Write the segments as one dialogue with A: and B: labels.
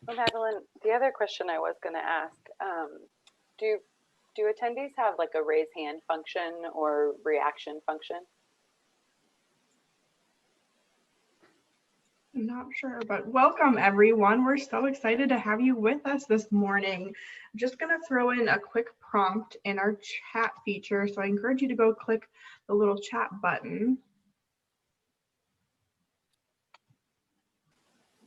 A: Well, Madeline, the other question I was going to ask, do attendees have like a raise hand function or reaction function?
B: I'm not sure, but welcome everyone. We're so excited to have you with us this morning. I'm just going to throw in a quick prompt in our chat feature. So I encourage you to go click the little chat button.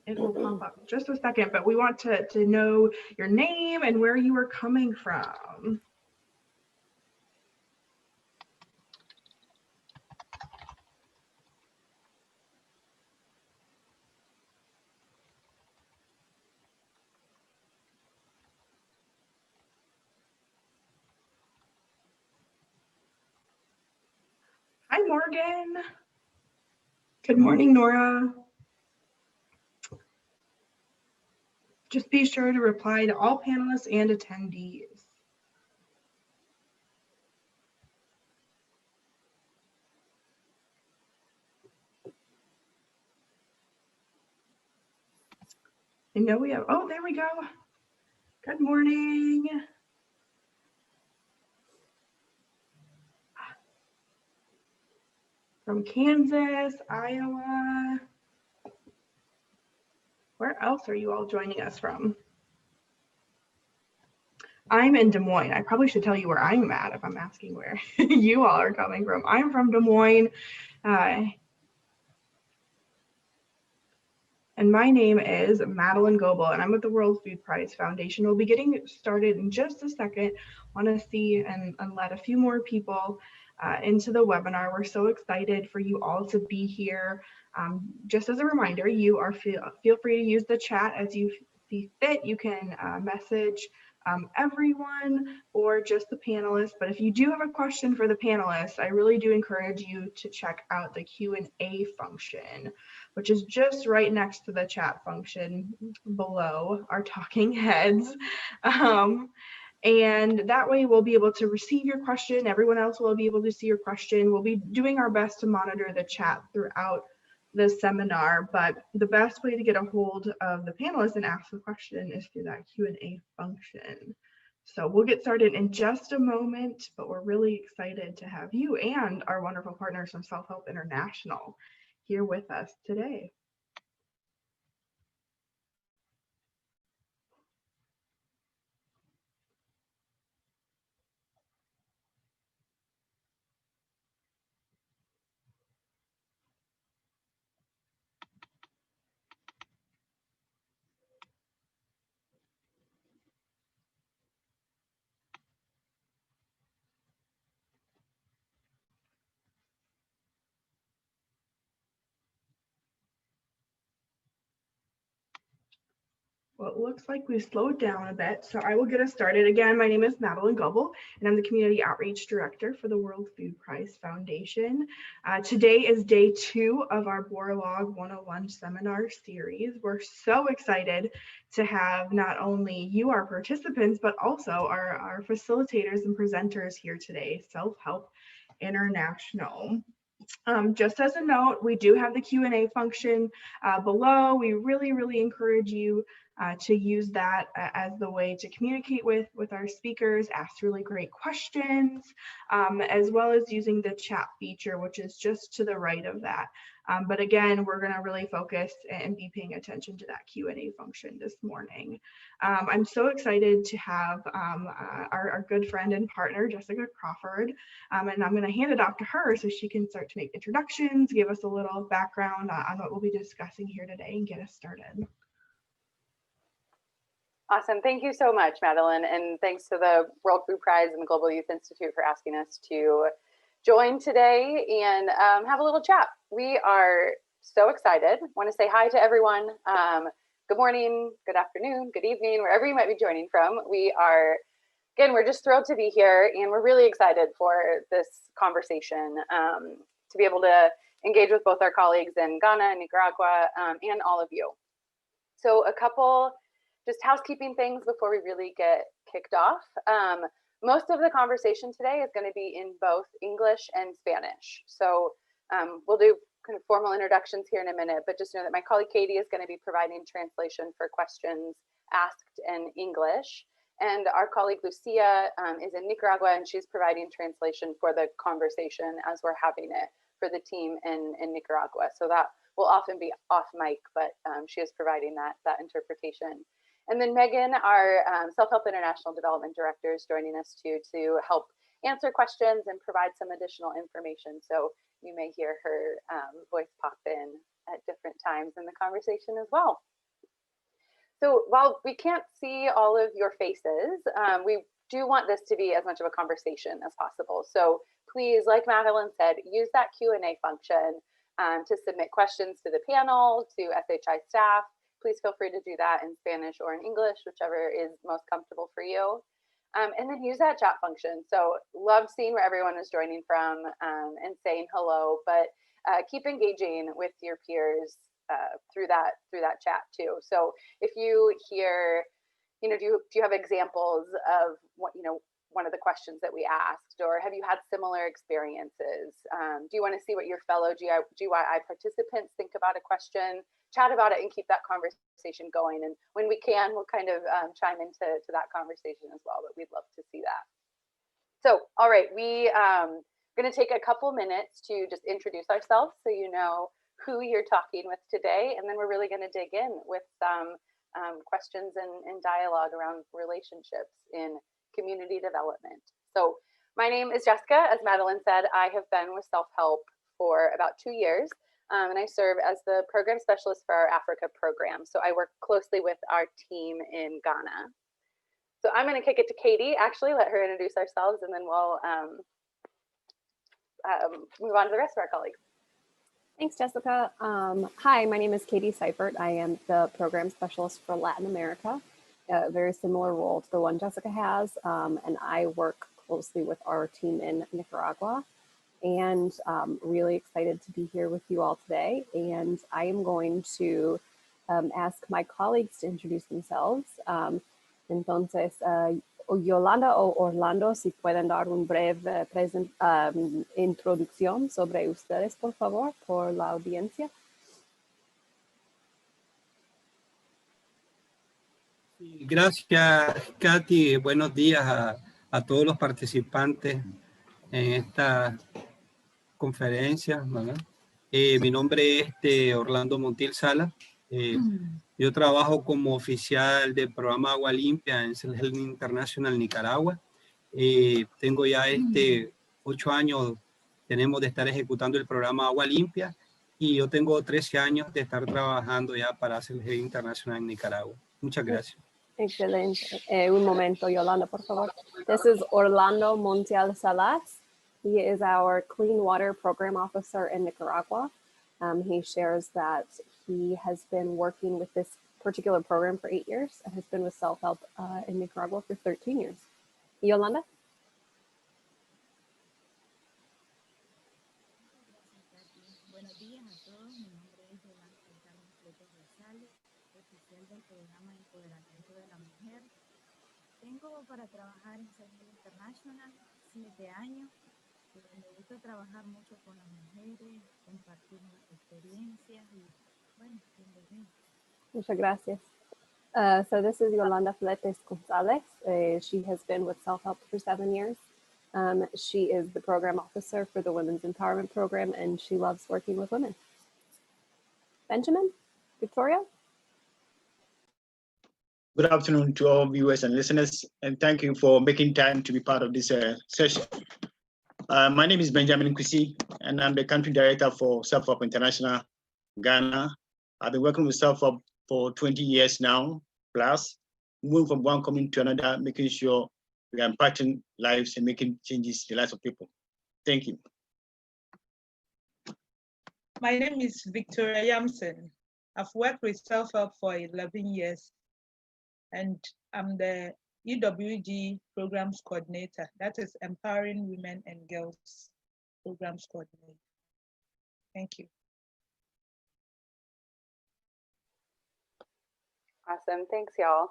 B: It will pop up in just a second, but we want to know your name and where you are coming from. Hi, Morgan. Good morning, Nora. Just be sure to reply to all panelists and attendees. I know we have, oh, there we go. Good morning. From Kansas, Iowa. Where else are you all joining us from? I'm in Des Moines. I probably should tell you where I'm at if I'm asking where you all are coming from. I'm from Des Moines. And my name is Madeline Goebel, and I'm with the World Food Prize Foundation. We'll be getting started in just a second. Want to see and let a few more people into the webinar. We're so excited for you all to be here. Just as a reminder, you are feel free to use the chat as you see fit. You can message everyone or just the panelists. But if you do have a question for the panelists, I really do encourage you to check out the Q&A function, which is just right next to the chat function below our talking heads. And that way we'll be able to receive your question. Everyone else will be able to see your question. We'll be doing our best to monitor the chat throughout the seminar, but the best way to get a hold of the panelists and ask the question is through that Q&A function. So we'll get started in just a moment, but we're really excited to have you and our wonderful partners from Self-Help International here with us today. Well, it looks like we slowed down a bit, so I will get us started. Again, my name is Madeline Goebel, and I'm the Community Outreach Director for the World Food Prize Foundation. Today is day 2 of our Borlaug 101 seminar series. We're so excited to have not only you, our participants, but also our facilitators and presenters here today, Self-Help International. Just as a note, we do have the Q&A function below. We really encourage you to use that as the way to communicate with our speakers, ask really great questions, as well as using the chat feature, which is just to the right of that. But again, we're going to really focus and be paying attention to that Q&A function this morning. I'm so excited to have our good friend and partner, Jessica Crawford, and I'm going to hand it off to her so she can start to make introductions, give us a little background on what we'll be discussing here today and get us started.
A: Awesome. Thank you so much, Madeline. And thanks to the World Food Prize and the Global Youth Institute for asking us to join today and have a little chat. We are so excited. Want to say hi to everyone. Good morning, good afternoon, good evening, wherever you might be joining from. Again, we're just thrilled to be here, and we're really excited for this conversation to be able to engage with both our colleagues in Ghana and Nicaragua and all of you. So a couple just housekeeping things before we really get kicked off. Most of the conversation today is going to be in both English and Spanish. So we'll do kind of formal introductions here in a minute, but just know that my colleague Katie is going to be providing translation for questions asked in English. And our colleague Lucia is in Nicaragua, and she's providing translation for the conversation as we're having it for the team in Nicaragua. So that will often be off mic, but she is providing that interpretation. And then Megan, our Self-Help International Development Director, is joining us too to help answer questions and provide some additional information. So you may hear her voice pop in at different times in the conversation as well. So while we can't see all of your faces, we do want this to be as much of a conversation as possible. So please, like Madeline said, use that Q&A function to submit questions to the panel, to SHI staff. Please feel free to do that in Spanish or in English, whichever is most comfortable for you. And then use that chat function. So love seeing where everyone is joining from and saying hello, but keep engaging with your peers through that chat too. So if you hear, do you have examples of what, one of the questions that we asked, or have you had similar experiences? Do you want to see what your fellow GYI participants think about a question? Chat about it and keep that conversation going. And when we can, we'll kind of chime into that conversation as well, but we'd love to see that. So, all right, we going to take a couple minutes to just introduce ourselves so you know who you're talking with today, and then we're really going to dig in with some questions and dialogue around relationships in community development. So my name is Jessica. As Madeline said, I have been with Self-Help for about 2 years, and I serve as the program specialist for our Africa program. So I work closely with our team in Ghana. So I'm going to kick it to Katie, actually, let her introduce ourselves, and then we'll move on to the rest of our colleagues.
C: Thanks, Jessica. Hi, my name is Katie Seifert. I am the program specialist for Latin America, a very similar role to the one Jessica has, and I work closely with our team in Nicaragua, and really excited to be here with you all today. And I am going to ask my colleagues to introduce themselves. Entonces, Yolanda o Orlando, si pueden dar un breve introducción sobre ustedes, por favor, por la audiencia.
D: Gracias, Katy. Buenos días a todos los participantes en esta conferencia, ¿verdad? Mi nombre es Orlando Montiel Salas. Yo trabajo como oficial del programa Agua Limpia en Self-Help International Nicaragua. Tengo ya 8 años, tenemos de estar ejecutando el programa Agua Limpia, y yo tengo 13 años de estar trabajando ya para Self-Help International en Nicaragua. Muchas gracias.
C: Excelente. Un momento, Yolanda, por favor. This is Orlando Montiel Salas. He is our Clean Water Program Officer in Nicaragua. He shares that he has been working with this particular program for 8 years and has been with Self-Help in Nicaragua for 13 years. Yolanda?
E: Buenos días a todos. Mi nombre es Yolanda Fletes, oficial del programa de empoderamiento de la mujer. Tengo para trabajar en Seifert International 7 años. Me gusta trabajar mucho con las mujeres, compartir mis experiencias y bueno, bienvenido.
C: Muchas gracias. So this is Yolanda Fletes Gonzalez. She has been with Self-Help for 7 years. She is the program officer for the Women's Empowerment Program, and she loves working with women. Benjamin? Victoria?
F: Good afternoon to all viewers and listeners, and thank you for making time to be part of this session. My name is Benjamin Kusi, and I'm the country director for Self-Help International Ghana. I've been working with Self-Help for 20 years now, plus, moving from one community to another, making sure we are impacting lives and making changes in the lives of people. Thank you.
G: My name is Victoria Yamson. I've worked with Self-Help for 11 years, and I'm the EWG Programs Coordinator. That is Empowering Women and Girls Programs Coordinator. Thank you.
A: Awesome, thanks y'all.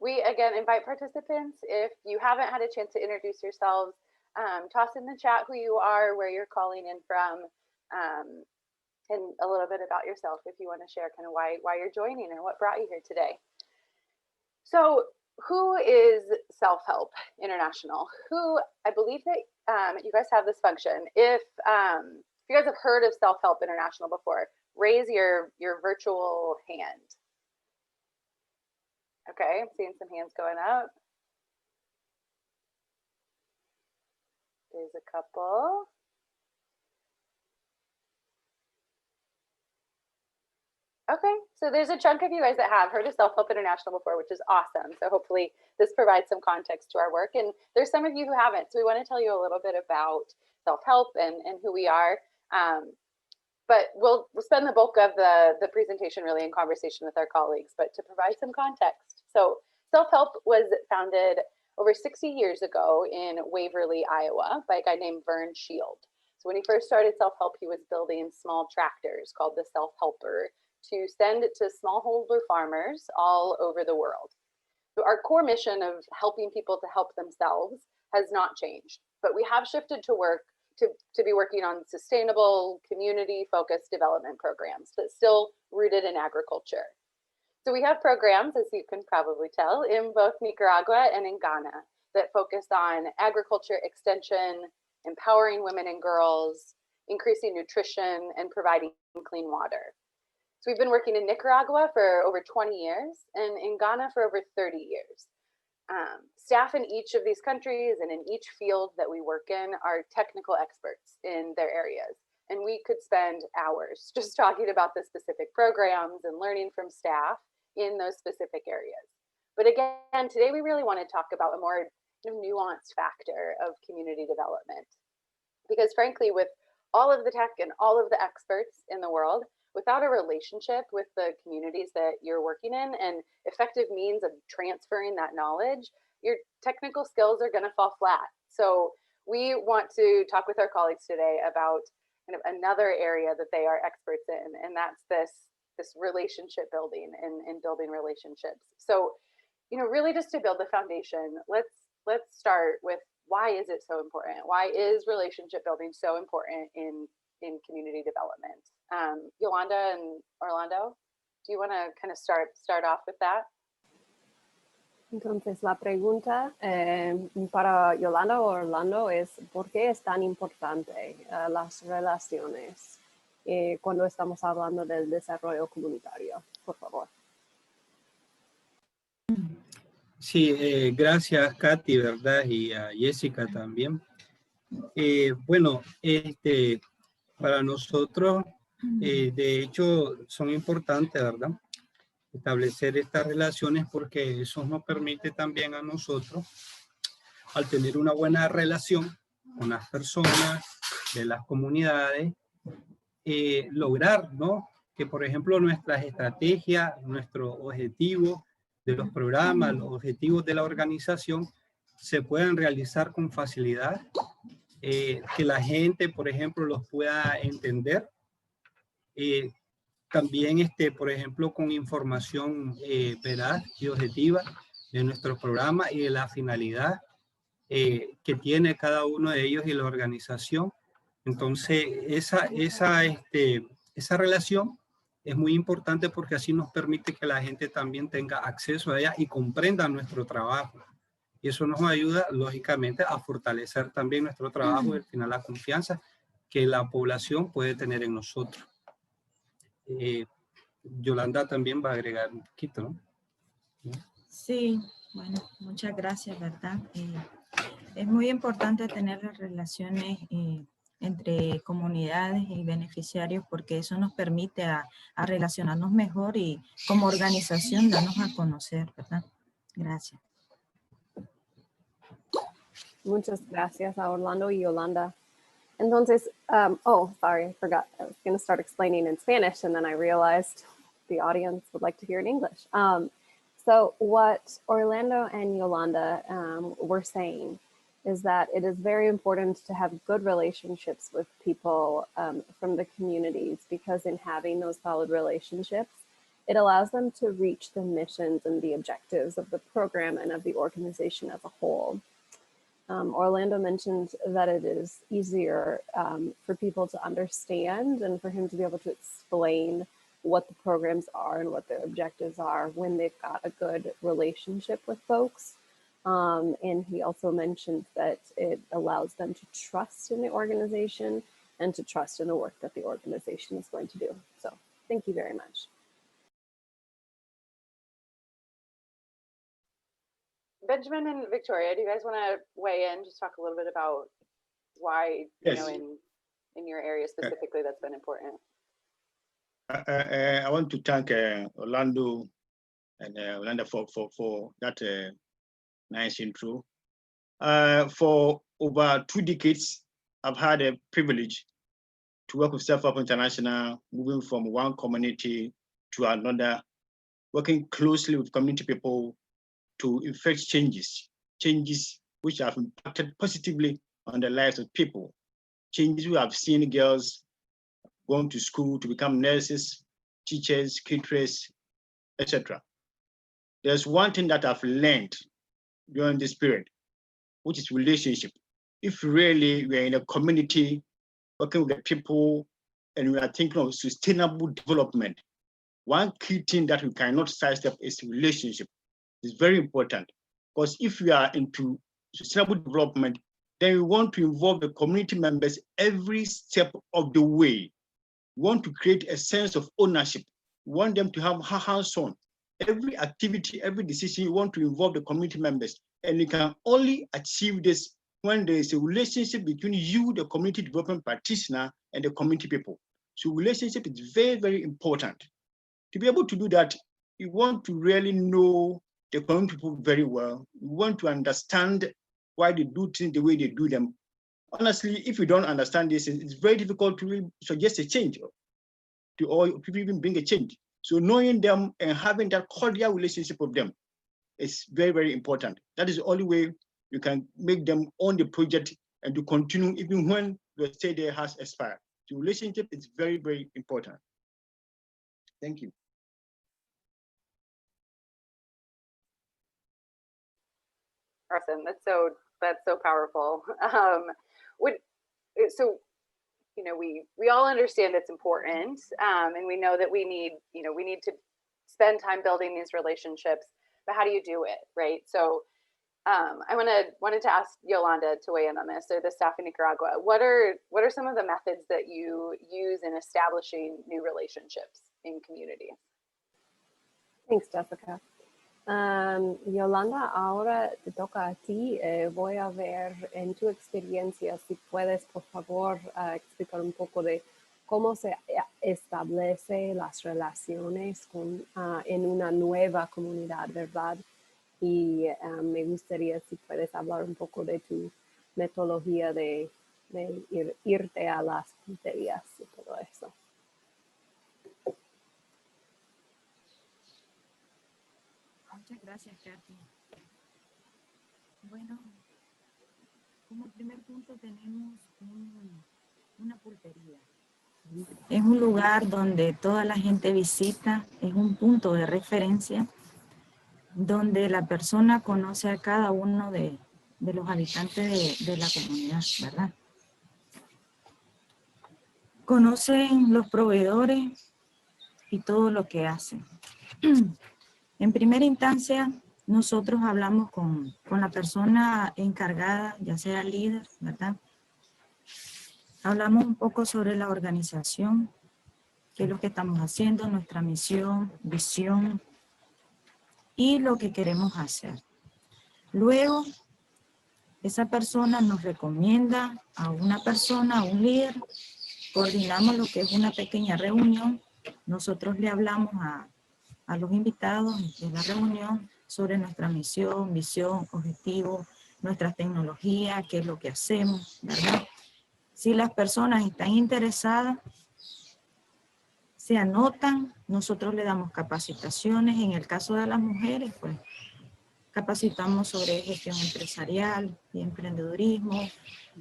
A: We again invite participants, if you haven't had a chance to introduce yourselves, toss in the chat who you are, where you're calling in from, and a little bit about yourself if you want to share kind of why you're joining or what brought you here today. So who is Self-Help International? Who, I believe that you guys have this function. If you guys have heard of Self-Help International before, raise your virtual hand. Okay, I'm seeing some hands going up. There's a couple. Okay, so there's a chunk of you guys that have heard of Self-Help International before, which is awesome. So hopefully this provides some context to our work. And there's some of you who haven't. So we want to tell you a little bit about self-help and who we are. But we'll spend the bulk of the presentation really in conversation with our colleagues, but to provide some context. So Self-Help was founded over 60 years ago in Waverly, Iowa by a guy named Vern Shield. So when he first started Self-Help, he was building small tractors called the Self-Helper to send it to smallholder farmers all over the world. So our core mission of helping people to help themselves has not changed, but we have shifted to be working on sustainable, community-focused development programs, but still rooted in agriculture. So we have programs, as you can probably tell, in both Nicaragua and in Ghana that focus on agriculture extension, empowering women and girls, increasing nutrition, and providing clean water. So we've been working in Nicaragua for over 20 years and in Ghana for over 30 years. Staff in each of these countries and in each field that we work in are technical experts in their areas. And we could spend hours just talking about the specific programs and learning from staff in those specific areas. But again, today we really want to talk about a more nuanced factor of community development. Because frankly, with all of the tech and all of the experts in the world, without a relationship with the communities that you're working in and effective means of transferring that knowledge, your technical skills are going to fall flat. So we want to talk with our colleagues today about kind of another area that they are experts in, and that's this relationship building and building relationships. So, really just to build the foundation, let's start with, why is it so important? Why is relationship building so important in community development? Yolanda and Orlando, do you want to kind of start off with that?
C: Entonces, la pregunta para Yolanda o Orlando es, ¿por qué es tan importante las relaciones cuando estamos hablando del desarrollo comunitario? Por favor.
D: Sí, gracias Katy, ¿verdad? Y a Jessica también. Bueno, para nosotros, de hecho, son importantes, ¿verdad? Establecer estas relaciones porque eso nos permite también a nosotros, al tener una buena relación con las personas de las comunidades, lograr, ¿no? Que, por ejemplo, nuestras estrategias, nuestros objetivos de los programas, los objetivos de la organización se puedan realizar con facilidad, que la gente, por ejemplo, los pueda entender. También, por ejemplo, con información veraz y objetiva de nuestro programa y de la finalidad que tiene cada uno de ellos y la organización. Entonces, esa relación es muy importante porque así nos permite que la gente también tenga acceso a ella y comprenda nuestro trabajo. Y eso nos ayuda, lógicamente, a fortalecer también nuestro trabajo y al final la confianza que la población puede tener en nosotros. Yolanda también va a agregar un poquito, ¿no?
E: Sí, bueno, muchas gracias, ¿verdad? Es muy importante tener las relaciones entre comunidades y beneficiarios porque eso nos permite a relacionarnos mejor y como organización darnos a conocer, ¿verdad? Gracias.
C: Muchas gracias a Orlando y Yolanda. Entonces, oh, sorry, I forgot. I was going to start explaining in Spanish, and then I realized the audience would like to hear in English. So what Orlando and Yolanda were saying is that it is very important to have good relationships with people from the communities, because in having those solid relationships, it allows them to reach the missions and the objectives of the program and of the organization as a whole. Orlando mentioned that it is easier for people to understand and for him to be able to explain what the programs are and what their objectives are when they've got a good relationship with folks. And he also mentioned that it allows them to trust in the organization and to trust in the work that the organization is going to do. So thank you very much.
A: Benjamin and Victoria, do you guys want to weigh in? Just talk a little bit about why,
F: Yes.
A: you know, in your area specifically, that's been important.
F: I want to thank Orlando and Yolanda for that nice intro. For over 2 decades, I've had a privilege to work with Seifert International, moving from one community to another, working closely with community people to effect changes which have impacted positively on the lives of people. Changes we have seen girls going to school to become nurses, teachers, caterers, etc. There's one thing that I've learned during this period, which is relationship. If really we're in a community working with the people and we are thinking of sustainable development, one key thing that we cannot sidestep is relationship. It's very important, because if we are into sustainable development, then we want to involve the community members every step of the way. We want to create a sense of ownership. We want them to have hands-on. Every activity, every decision, you want to involve the community members. And you can only achieve this when there is a relationship between you, the community development practitioner, and the community people. So relationship is very, very important. To be able to do that, you want to really know the community people very well. You want to understand why they do things the way they do them. Honestly, if you don't understand this, it's very difficult to really suggest a change or to even bring a change. So knowing them and having that cordial relationship with them is very, very important. That is the only way you can make them on the project and to continue even when the stay there has expired. The relationship is very, very important. Thank you.
A: Awesome. That's so powerful. So you know, we all understand it's important, and we know that we need to spend time building these relationships. But how do you do it, right? So I wanted to ask Yolanda to weigh in on this, or the staff in Nicaragua. What are some of the methods that you use in establishing new relationships in community?
C: Thanks, Jessica. Yolanda, ahora te toca a ti. Voy a ver en tu experiencia si puedes, por favor, explicar un poco de cómo se establece las relaciones en una nueva comunidad, ¿verdad? Y me gustaría si puedes hablar un poco de tu metodología de irte a las punterías y todo eso.
E: Muchas gracias, Kathy. Bueno, como primer punto tenemos una pulpería. Es un lugar donde toda la gente visita, es un punto de referencia, donde la persona conoce a cada uno de los habitantes de la comunidad, ¿verdad? Conocen los proveedores y todo lo que hacen. En primera instancia, nosotros hablamos con la persona encargada, ya sea líder, ¿verdad? Hablamos un poco sobre la organización, qué es lo que estamos haciendo, nuestra misión, visión y lo que queremos hacer. Luego, esa persona nos recomienda a una persona, a un líder, coordinamos lo que es una pequeña reunión, nosotros le hablamos a los invitados de la reunión sobre nuestra misión, visión, objetivo, nuestras tecnologías, qué es lo que hacemos, ¿verdad? Si las personas están interesadas, se anotan, nosotros le damos capacitaciones. En el caso de las mujeres, pues capacitamos sobre gestión empresarial y emprendedurismo,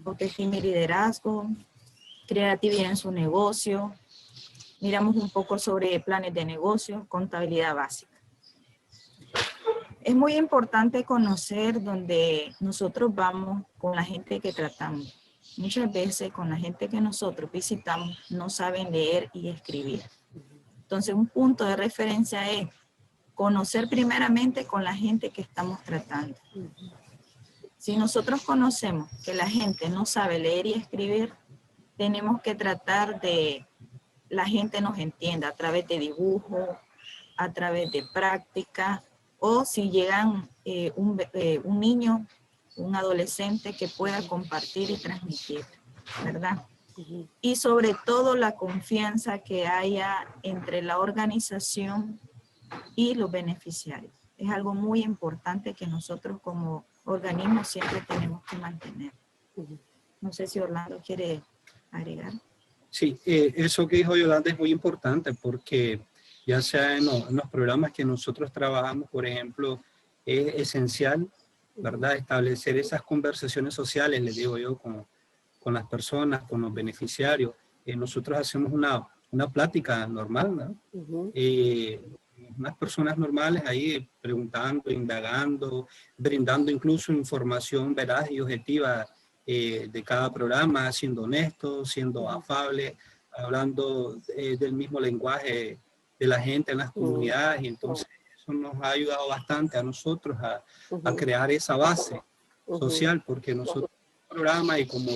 E: autoestima y liderazgo, creatividad en su negocio. Miramos un poco sobre planes de negocio, contabilidad básica. Es muy importante conocer dónde nosotros vamos con la gente que tratamos. Muchas veces con la gente que nosotros visitamos no saben leer y escribir. Entonces un punto de referencia es conocer primeramente con la gente que estamos tratando. Si nosotros conocemos que la gente no sabe leer y escribir, tenemos que tratar de la gente nos entienda a través de dibujo, a través de práctica, o si llegan un niño, un adolescente que pueda compartir y transmitir, ¿verdad? Y sobre todo la confianza que haya entre la organización y los beneficiarios. Es algo muy importante que nosotros como organismo siempre tenemos que mantener. No sé si Orlando quiere agregar.
D: Sí, eso que dijo Yolanda es muy importante porque ya sea en los programas que nosotros trabajamos, por ejemplo, es esencial, ¿verdad? Establecer esas conversaciones sociales, les digo yo, con las personas, con los beneficiarios. Nosotros hacemos una plática normal, ¿no? Unas personas normales ahí preguntando, indagando, brindando incluso información veraz y objetiva de cada programa, siendo honestos, siendo afables, hablando del mismo lenguaje de la gente en las comunidades, y entonces eso nos ha ayudado bastante a nosotros a crear esa base social, porque nosotros programa y como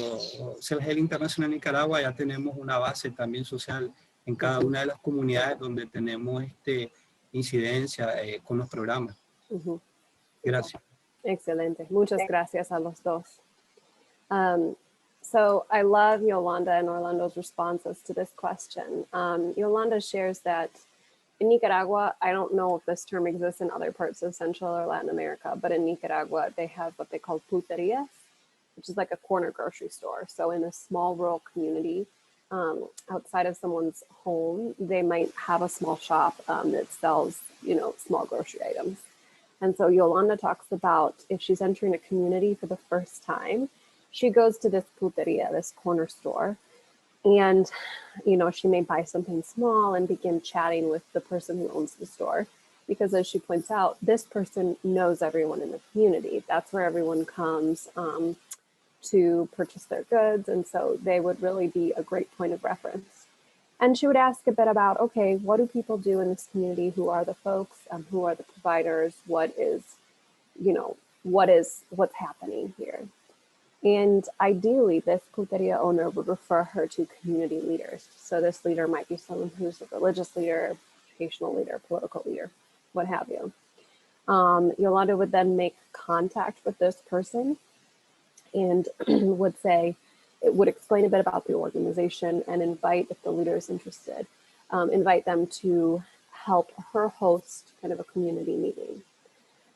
D: CELGEL Internacional Nicaragua ya tenemos una base también social en cada una de las comunidades donde tenemos incidencia con los programas. Gracias.
C: Excelente. Muchas gracias a los dos. So I love Yolanda and Orlando's responses to this question. Yolanda shares that in Nicaragua, I don't know if this term exists in other parts of Central or Latin America, but in Nicaragua, they have what they call pulperias, which is like a corner grocery store. So in a small rural community, outside of someone's home, they might have a small shop that sells, you know, small grocery items. And so Yolanda talks about if she's entering a community for the first time, she goes to this pulperia, this corner store, and, you know, she may buy something small and begin chatting with the person who owns the store. Because as she points out, this person knows everyone in the community. That's where everyone comes to purchase their goods. And so they would really be a great point of reference. And she would ask a bit about, okay, what do people do in this community? Who are the folks? Who are the providers? What is, you know, what's happening here? And ideally, this pulperia owner would refer her to community leaders. So this leader might be someone who's a religious leader, educational leader, political leader, what have you. Yolanda would then make contact with this person and would say, it would explain a bit about the organization and invite, if the leader is interested, invite them to help her host kind of a community meeting.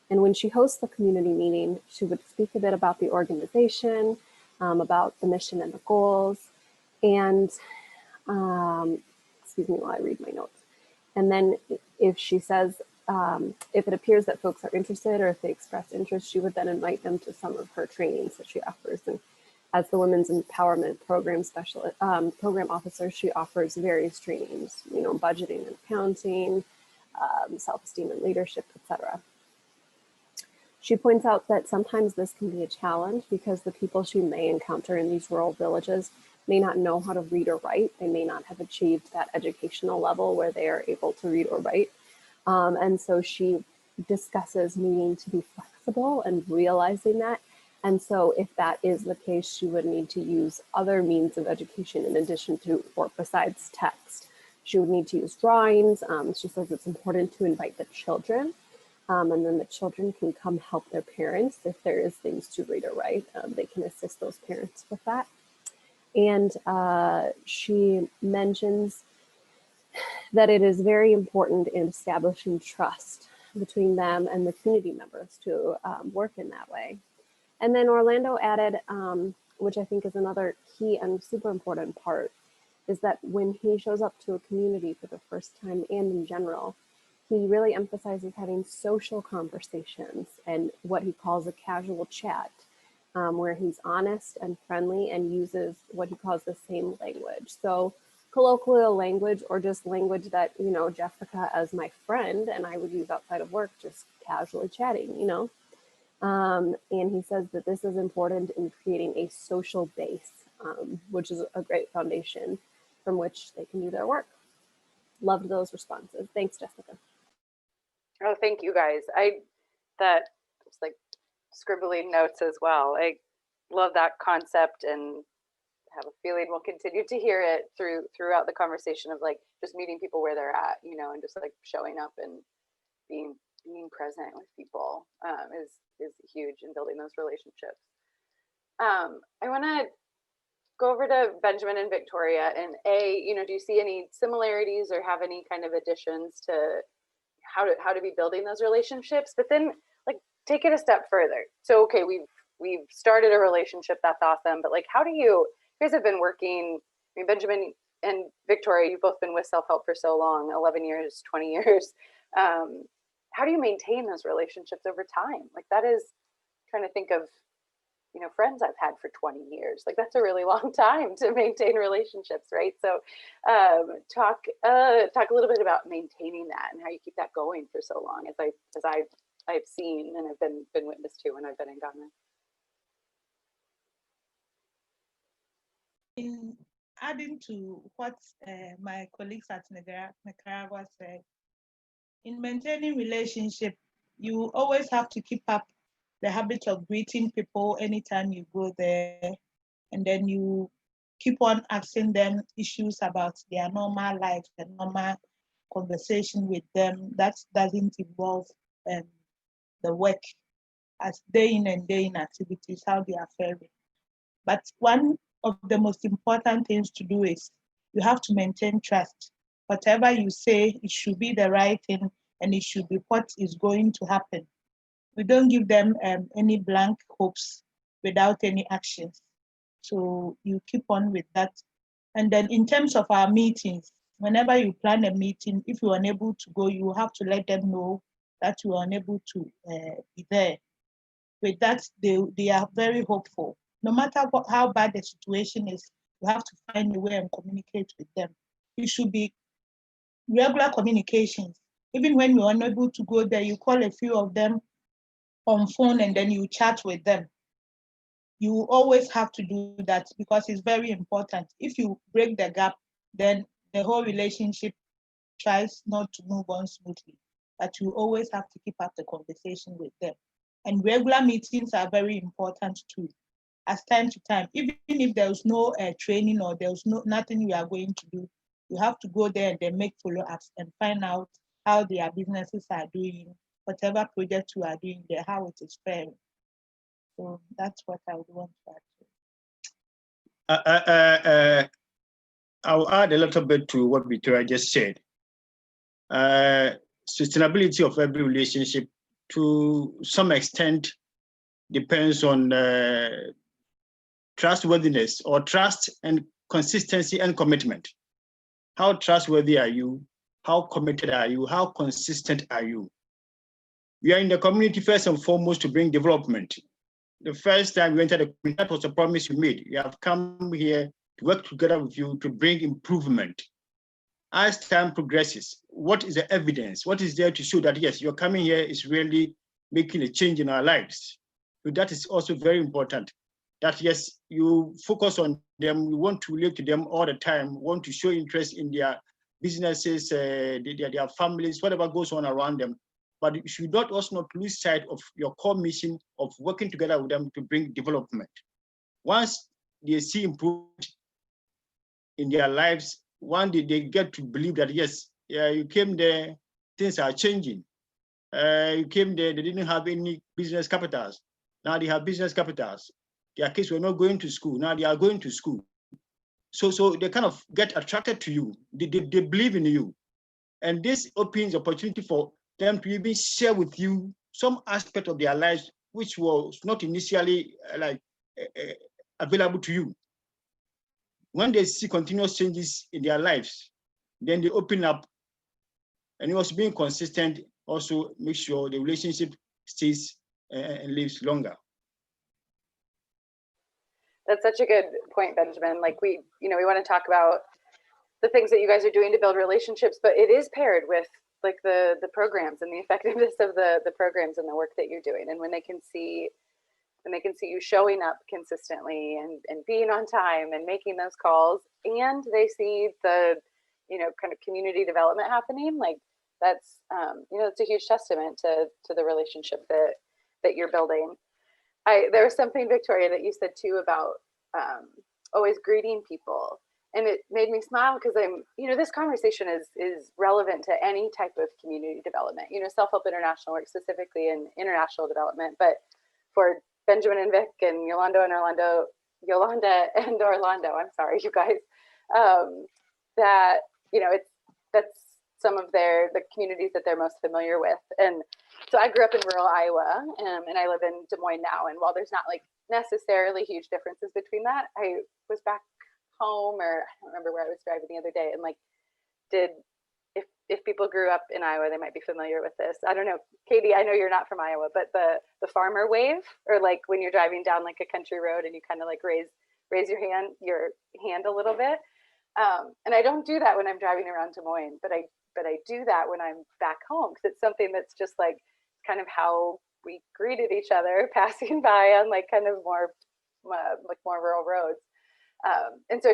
C: And when she hosts the community meeting, she would speak a bit about the organization, about the mission and the goals, and excuse me while I read my notes. And then if she says, if it appears that folks are interested or if they express interest, she would then invite them to some of her trainings that she offers. And as the Women's Empowerment Program Specialist, Program Officer, she offers various trainings, you know, budgeting and accounting, self-esteem and leadership, etc. She points out that sometimes this can be a challenge because the people she may encounter in these rural villages may not know how to read or write. They may not have achieved that educational level where they are able to read or write. And so she discusses needing to be flexible and realizing that. And so if that is the case, she would need to use other means of education in addition to or besides text. She would need to use drawings. She says it's important to invite the children. And then the children can come help their parents if there is things to read or write. They can assist those parents with that. And she mentions that it is very important in establishing trust between them and the community members to work in that way. And then Orlando added, which I think is another key and super important part, is that when he shows up to a community for the first time and in general, he really emphasizes having social conversations and what he calls a casual chat, where he's honest and friendly and uses what he calls the same language. So colloquial language or just language that, you know, Jessica as my friend and I would use outside of work, just casually chatting, you know. And he says that this is important in creating a social base, which is a great foundation from which they can do their work. Loved those responses. Thanks, Jessica.
A: Oh, thank you guys. That was like scribbling notes as well. I love that concept and have a feeling we'll continue to hear it throughout the conversation of like just meeting people where they're at, you know, and just like showing up and being present with people is huge in building those relationships. I want to go over to Benjamin and Victoria, and you know, do you see any similarities or have any kind of additions to how to be building those relationships? But then like take it a step further. So okay, we've started a relationship, that's awesome, but like how do you guys have been working, I mean, Benjamin and Victoria, you've both been with self-help for so long, 11 years, 20 years. How do you maintain those relationships over time? Like that is, trying to think of, you know, friends I've had for 20 years. Like that's a really long time to maintain relationships, right? So talk a little bit about maintaining that and how you keep that going for so long, as I've seen and have been witness to when I've been in Ghana.
G: In adding to what my colleagues at Nicaragua said, in maintaining relationship, you always have to keep up the habit of greeting people anytime you go there, and then you keep on asking them issues about their normal life, the normal conversation with them that doesn't involve the work, as day in and day in activities, how they are faring. But one of the most important things to do is you have to maintain trust. Whatever you say, it should be the right thing and it should be what is going to happen. We don't give them any blank hopes without any actions. So you keep on with that. And then in terms of our meetings, whenever you plan a meeting, if you're unable to go, you have to let them know that you are unable to be there. With that, they are very hopeful. No matter how bad the situation is, you have to find a way and communicate with them. It should be regular communications. Even when you're unable to go there, you call a few of them on phone and then you chat with them. You always have to do that because it's very important. If you break the gap, then the whole relationship tries not to move on smoothly. But you always have to keep up the conversation with them. And regular meetings are very important too. As time to time, even if there's no training or there's nothing you are going to do, you have to go there and then make follow-ups and find out how their businesses are doing, whatever project you are doing there, how it is faring. So that's what I would want to add.
F: I'll add a little bit to what Victoria just said. Sustainability of every relationship to some extent depends on trustworthiness or trust and consistency and commitment. How trustworthy are you? How committed are you? How consistent are you? We are in the community first and foremost to bring development. The first time we entered the community, that was a promise we made. We have come here to work together with you to bring improvement. As time progresses, what is the evidence? What is there to show that, yes, your coming here is really making a change in our lives? So that is also very important. That, yes, you focus on them, you want to relate to them all the time, want to show interest in their businesses, their families, whatever goes on around them. But you should not also not lose sight of your core mission of working together with them to bring development. Once they see improvement in their lives, one day they get to believe that, yes, you came there, things are changing. You came there, they didn't have any business capitals. Now they have business capitals. Their kids were not going to school. Now they are going to school. So they kind of get attracted to you. They believe in you. And this opens opportunity for them to even share with you some aspect of their lives which was not initially available to you. When they see continuous changes in their lives, then they open up, and also being consistent also make sure the relationship stays and lives longer.
A: That's such a good point, Benjamin. Like we want to talk about the things that you guys are doing to build relationships, but it is paired with like the programs and the effectiveness of the programs and the work that you're doing. And when they can see you showing up consistently and being on time and making those calls, and they see the, you know, kind of community development happening, like that's, you know, it's a huge testament to the relationship that you're building. There was something, Victoria, that you said too about always greeting people. And it made me smile because you know, this conversation is relevant to any type of community development. You know, Self-Help International works specifically in international development, but for Benjamin and Vic and Yolanda and Orlando, I'm sorry, you guys, that, you know, that's some of the communities that they're most familiar with. And so I grew up in rural Iowa, and I live in Des Moines now. And while there's not like necessarily huge differences between that, I was back home, or I don't remember where I was driving the other day, and like if people grew up in Iowa, they might be familiar with this. I don't know, Katie, I know you're not from Iowa, but the farmer wave, or like when you're driving down like a country road and you kind of like raise your hand a little bit. And I don't do that when I'm driving around Des Moines, but I do that when I'm back home, because it's something that's just like kind of how we greeted each other passing by on like kind of more rural roads. And so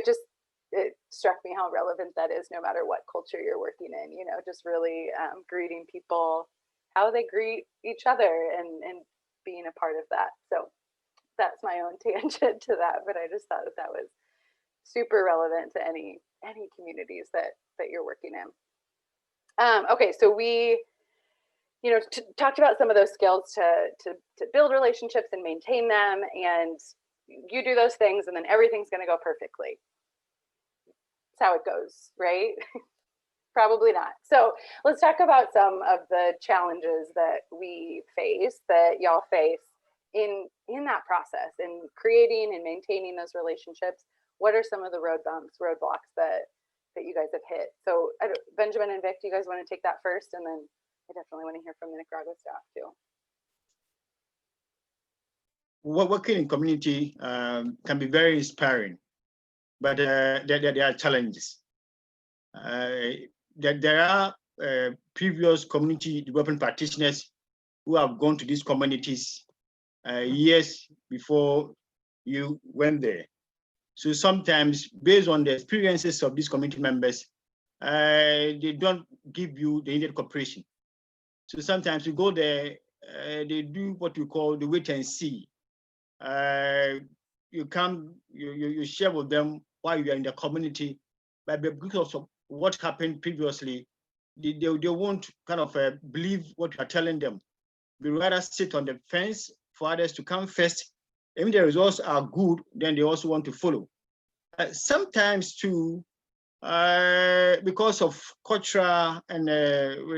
A: it struck me how relevant that is, no matter what culture you're working in, you know, just really greeting people, how they greet each other, and being a part of that. So that's my own tangent to that, but I just thought that was super relevant to any communities that you're working in. Okay, so we, you know, talked about some of those skills to build relationships and maintain them, and you do those things and then everything's going to go perfectly. That's how it goes, right? Probably not. So let's talk about some of the challenges that we face, that y'all face in that process, in creating and maintaining those relationships. What are some of the roadblocks that you guys have hit? So Benjamin and Vic, do you guys want to take that first? And then I definitely want to hear from the Nicaragua staff too.
F: Working in community can be very inspiring, but there are challenges. There are previous community development practitioners who have gone to these communities years before you went there. So sometimes, based on the experiences of these community members, they don't give you the needed cooperation. So sometimes you go there, they do what we call the wait and see. You come, you share with them while you are in the community, but because of what happened previously, they won't kind of believe what you are telling them. They rather sit on the fence for others to come first. And if the results are good, then they also want to follow. Sometimes too, because of cultural and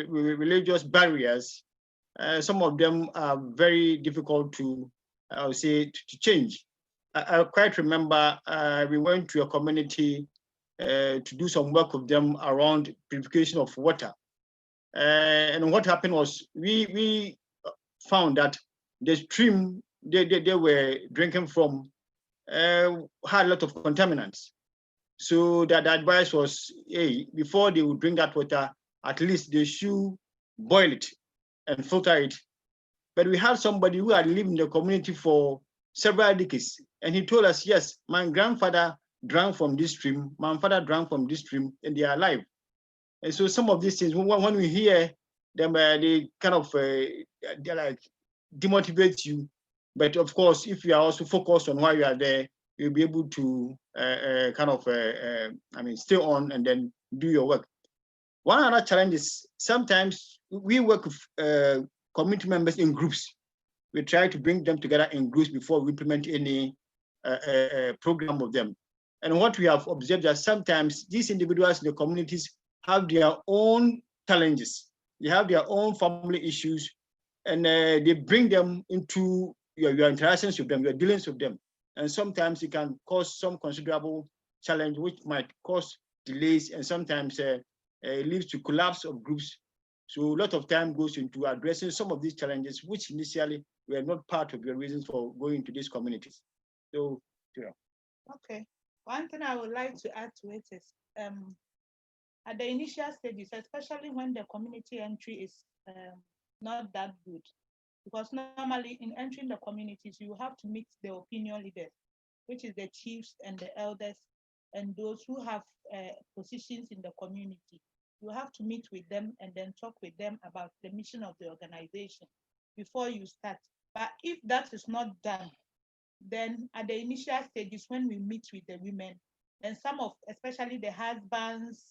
F: religious barriers, some of them are very difficult to, I would say, to change. I quite remember we went to a community to do some work with them around purification of water. And what happened was we found that the stream they were drinking from had a lot of contaminants. So that the advice was, hey, before they would drink that water, at least they should boil it and filter it. But we had somebody who had lived in the community for several decades, and he told us, yes, my grandfather drank from this stream, my father drank from this stream, and they are alive. And so some of these things, when we hear them, they kind of they like demotivate you. But of course, if you are also focused on why you are there, you'll be able to kind of, stay on and then do your work. One other challenge is sometimes we work with community members in groups. We try to bring them together in groups before we implement any program with them. And what we have observed is sometimes these individuals in the communities have their own challenges. They have their own family issues, and they bring them into your interactions with them, your dealings with them. And sometimes it can cause some considerable challenge, which might cause delays, and sometimes it leads to collapse of groups. So a lot of time goes into addressing some of these challenges, which initially were not part of your reasons for going to these communities. So,
G: Okay. One thing I would like to add to it is at the initial stages, especially when the community entry is not that good. Because normally in entering the communities, you have to meet the opinion leaders, which is the chiefs and the elders and those who have positions in the community. You have to meet with them and then talk with them about the mission of the organization before you start. But if that is not done, then at the initial stages when we meet with the women, then some of, especially the husbands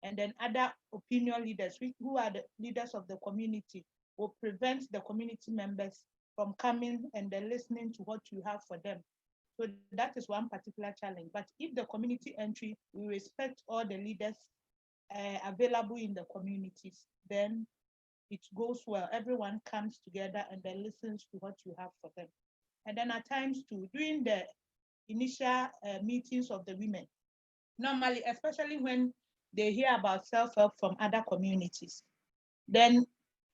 G: and then other opinion leaders who are the leaders of the community, will prevent the community members from coming and then listening to what you have for them. So that is one particular challenge. But if the community entry, we respect all the leaders available in the communities, then it goes well. Everyone comes together and then listens to what you have for them. And then at times too, during the initial meetings of the women, normally, especially when they hear about self-help from other communities, then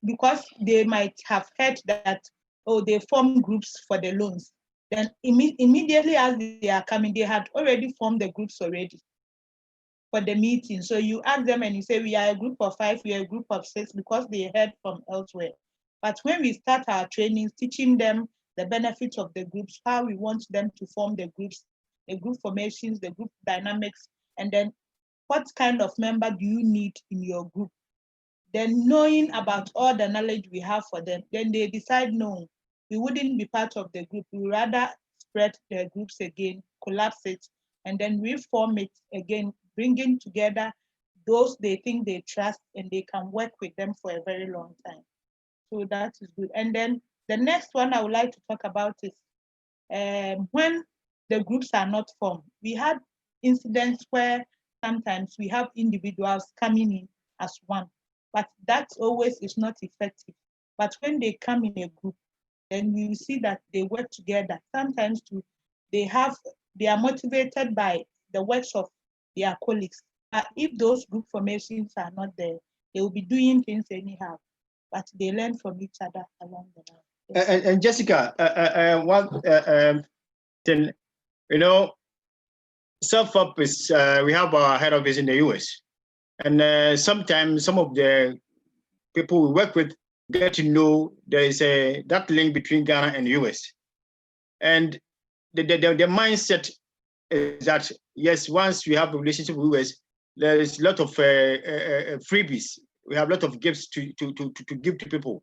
G: because they might have heard that, oh, they form groups for the loans, then immediately as they are coming, they had already formed the groups already for the meeting. So you ask them and you say, we are a group of 5, we are a group of 6, because they heard from elsewhere. But when we start our trainings, teaching them the benefits of the groups, how we want them to form the groups, the group formations, the group dynamics, and then what kind of member do you need in your group? Then knowing about all the knowledge we have for them, then they decide, no, we wouldn't be part of the group. We rather spread the groups again, collapse it, and then reform it again, bringing together those they think they trust and they can work with them for a very long time. So that is good. And then the next one I would like to talk about is when the groups are not formed. We had incidents where sometimes we have individuals coming in as one, but that always is not effective. But when they come in a group, then we see that they work together. Sometimes too, they are motivated by the works of their colleagues. But if those group formations are not there, they will be doing things anyhow. But they learn from each other along the line.
F: And Jessica, one thing, self-help is, we have our head office in the US. And sometimes some of the people we work with get to know there is that link between Ghana and US. And the mindset is that, yes, once we have a relationship with US, there is a lot of freebies. We have a lot of gifts to give to people.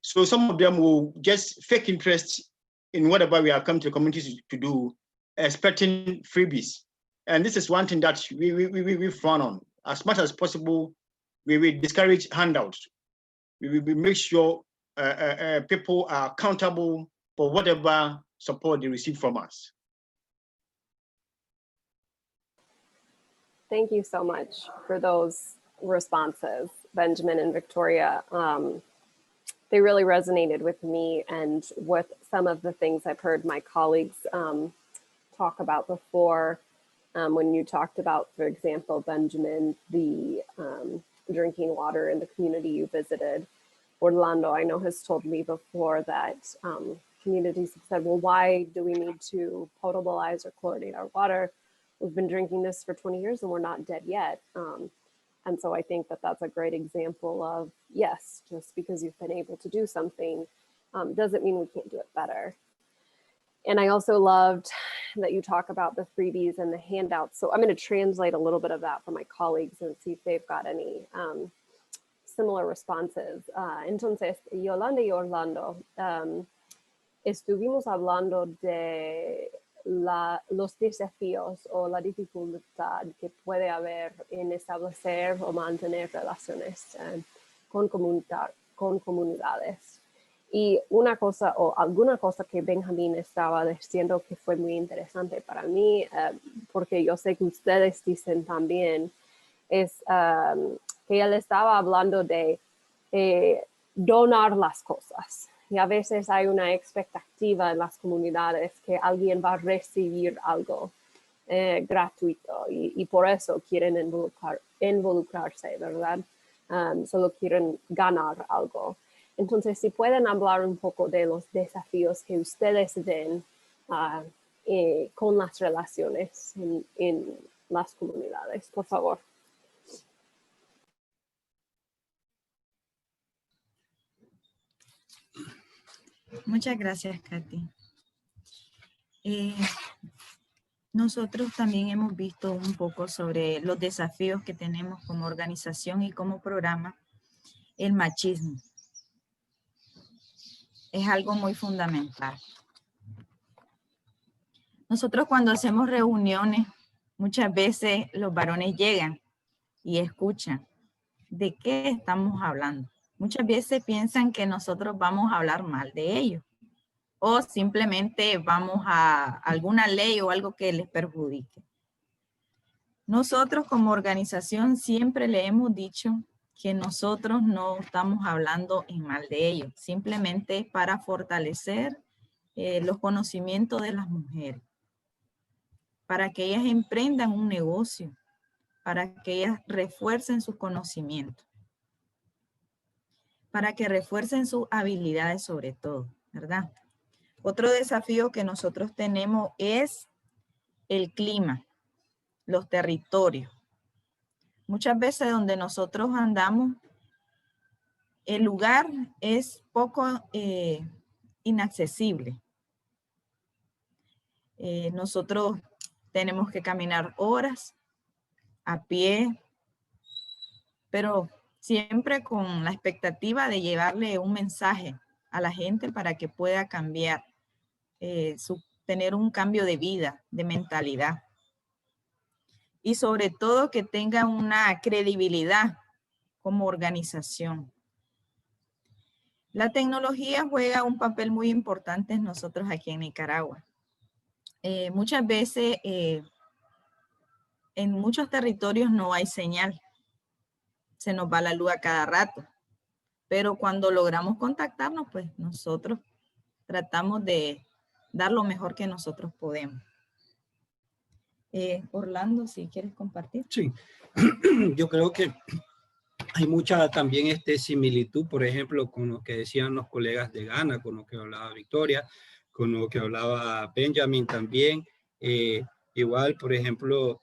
F: So some of them will just fake interest in whatever we have come to the communities to do, expecting freebies. And this is one thing that we frown on. As much as possible, we discourage handouts. We make sure people are accountable for whatever support they receive from us.
C: Thank you so much for those responses, Benjamin and Victoria. They really resonated with me and with some of the things I've heard my colleagues talk about before. When you talked about, for example, Benjamin, the drinking water in the community you visited. Orlando, I know, has told me before that communities have said, well, why do we need to potabilize or chlorinate our water? We've been drinking this for 20 years and we're not dead yet. And so I think that that's a great example of, yes, just because you've been able to do something doesn't mean we can't do it better. And I also loved that you talk about the freebies and the handouts. So I'm going to translate a little bit of that for my colleagues and see if they've got any similar responses. Entonces, Yolanda y Orlando, estuvimos hablando de los desafíos o la dificultad que puede haber en establecer o mantener relaciones con comunidades. Y una cosa o alguna cosa que Benjamín estaba diciendo que fue muy interesante para mí, porque yo sé que ustedes dicen también, es que él estaba hablando de donar las cosas. Y a veces hay una expectativa en las comunidades que alguien va a recibir algo gratuito y por eso quieren involucrarse, ¿verdad? Solo quieren ganar algo. Entonces, si pueden hablar un poco de los desafíos que ustedes ven con las relaciones en las comunidades, por favor.
E: Muchas gracias, Katy. Nosotros también hemos visto un poco sobre los desafíos que tenemos como organización y como programa. El machismo es algo muy fundamental. Nosotros cuando hacemos reuniones, muchas veces los varones llegan y escuchan de qué estamos hablando. Muchas veces piensan que nosotros vamos a hablar mal de ellos o simplemente vamos a alguna ley o algo que les perjudique. Nosotros como organización siempre le hemos dicho que nosotros no estamos hablando en mal de ellos, simplemente para fortalecer los conocimientos de las mujeres, para que ellas emprendan un negocio, para que ellas refuercen sus conocimientos, para que refuercen sus habilidades sobre todo, ¿verdad? Otro desafío que nosotros tenemos es el clima, los territorios. Muchas veces donde nosotros andamos, el lugar es poco inaccesible. Nosotros tenemos que caminar horas a pie, pero siempre con la expectativa de llevarle un mensaje a la gente para que pueda cambiar, tener un cambio de vida, de mentalidad. Y sobre todo que tenga una credibilidad como organización. La tecnología juega un papel muy importante en nosotros aquí en Nicaragua. Muchas veces en muchos territorios no hay señal. Se nos va la luz a cada rato. Pero cuando logramos contactarnos, pues nosotros tratamos de dar lo mejor que nosotros podemos. Orlando, si quieres compartir.
D: Sí, yo creo que hay mucha también similitud, por ejemplo, con lo que decían los colegas de Ghana, con lo que hablaba Victoria, con lo que hablaba Benjamin también. Igual, por ejemplo,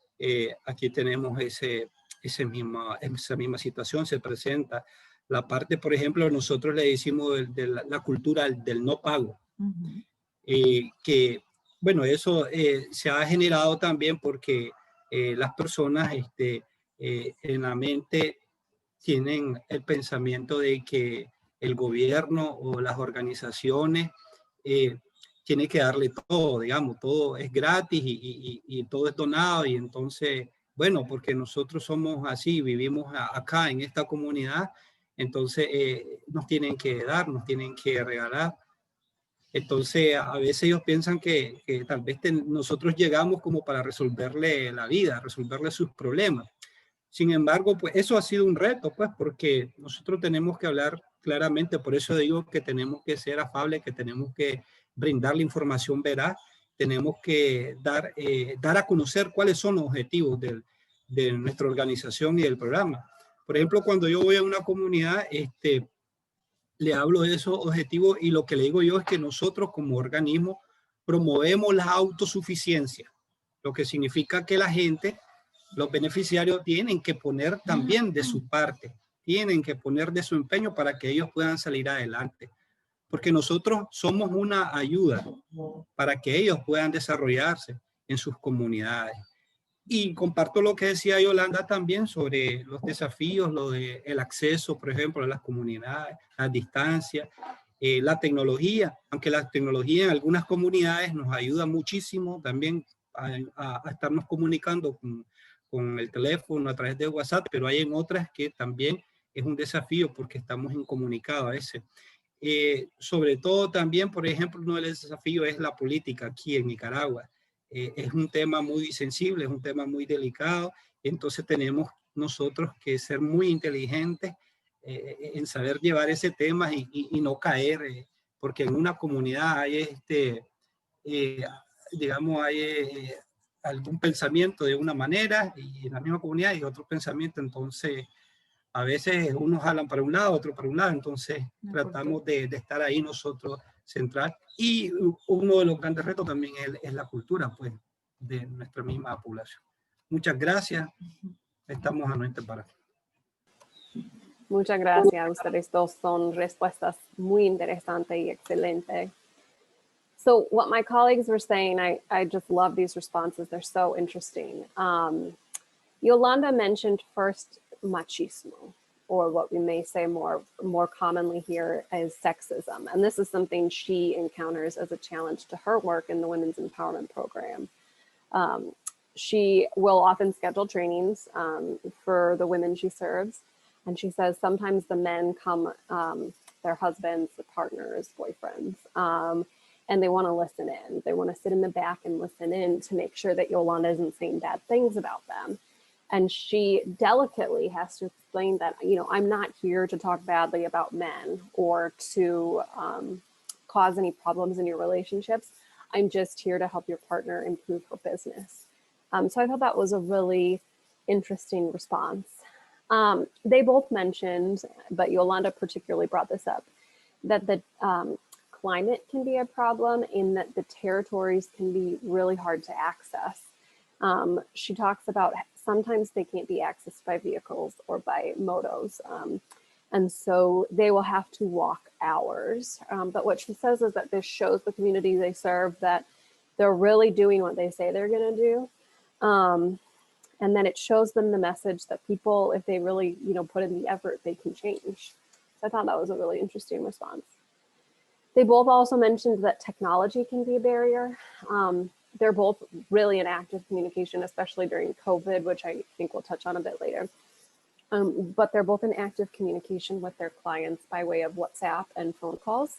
D: aquí tenemos esa misma situación, se presenta la parte, por ejemplo, nosotros le decimos de la cultura del no pago, que, bueno, eso se ha generado también porque las personas en la mente tienen el pensamiento de que el gobierno o las organizaciones tienen que darle todo, digamos, todo es gratis y todo es donado, y entonces, bueno, porque nosotros somos así, vivimos acá en esta comunidad, entonces nos tienen que dar, nos tienen que regalar. Entonces, a veces ellos piensan que tal vez nosotros llegamos como para resolverle la vida, resolverle sus problemas. Sin embargo, pues eso ha sido un reto, pues, porque nosotros tenemos que hablar claramente, por eso digo que tenemos que ser afables, que tenemos que brindar la información veraz, tenemos que dar a conocer cuáles son los objetivos de nuestra organización y del programa. Por ejemplo, cuando yo voy a una comunidad, le hablo de esos objetivos y lo que le digo yo es que nosotros como organismo promovemos la autosuficiencia, lo que significa que la gente, los beneficiarios tienen que poner también de su parte, tienen que poner de su empeño para que ellos puedan salir adelante, porque nosotros somos una ayuda para que ellos puedan desarrollarse en sus comunidades. Y comparto lo que decía Yolanda también sobre los desafíos, lo de el acceso, por ejemplo, a las comunidades, a distancia, la tecnología, aunque la tecnología en algunas comunidades nos ayuda muchísimo también a estarnos comunicando con el teléfono a través de WhatsApp, pero hay en otras que también es un desafío porque estamos incomunicados a veces. Sobre todo también, por ejemplo, uno de los desafíos es la política aquí en Nicaragua. Es un tema muy sensible, es un tema muy delicado, entonces tenemos nosotros que ser muy inteligentes en saber llevar ese tema y no caer, porque en una comunidad hay digamos, hay algún pensamiento de una manera y en la misma comunidad hay otro pensamiento, entonces a veces unos jalan para un lado, otro para un lado, entonces tratamos de estar ahí nosotros central. Y uno de los grandes retos también es la cultura, pues, de nuestra misma población. Muchas gracias. Estamos a nuestra para.
C: Muchas gracias. Ustedes dos son respuestas muy interesantes y excelentes. So what my colleagues were saying, I just love these responses. They're so interesting. Yolanda mentioned first machismo, or what we may say more commonly here as sexism. And this is something she encounters as a challenge to her work in the Women's Empowerment Program. She will often schedule trainings for the women she serves. And she says sometimes the men come, their husbands, their partners, boyfriends, and they want to listen in. They want to sit in the back and listen in to make sure that Yolanda isn't saying bad things about them. And she delicately has to explain that, you know, I'm not here to talk badly about men or to cause any problems in your relationships. I'm just here to help your partner improve her business. So I thought that was a really interesting response. They both mentioned, but Yolanda particularly brought this up, that the climate can be a problem in that the territories can be really hard to access. She talks about sometimes they can't be accessed by vehicles or by motos. And so they will have to walk hours. But what she says is that this shows the community they serve that they're really doing what they say they're gonna do. And then it shows them the message that people, if they really, you know, put in the effort, they can change. So I thought that was a really interesting response. They both also mentioned that technology can be a barrier. They're both really in active communication, especially during COVID, which I think we'll touch on a bit later. But they're both in active communication with their clients by way of WhatsApp and phone calls.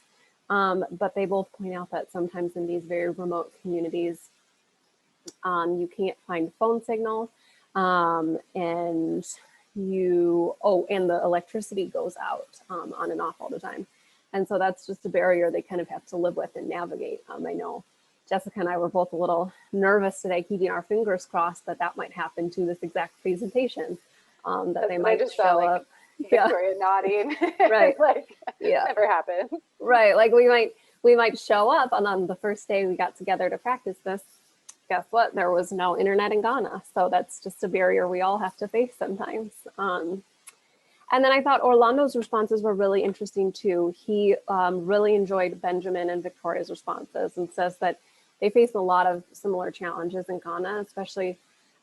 C: But they both point out that sometimes in these very remote communities, you can't find phone signal, and the electricity goes out on and off all the time. And so that's just a barrier they kind of have to live with and navigate. I know Jessica and I were both a little nervous today, keeping our fingers crossed that that might happen to this exact presentation, that they might show up.
A: Victoria nodding.
C: Right.
A: Like,
C: yeah.
A: Never happened.
C: Right. Like we might show up, and on the first day we got together to practice this, guess what? There was no internet in Ghana. So that's just a barrier we all have to face sometimes. And then I thought Orlando's responses were really interesting too. He really enjoyed Benjamin and Victoria's responses and says that they face a lot of similar challenges in Ghana, especially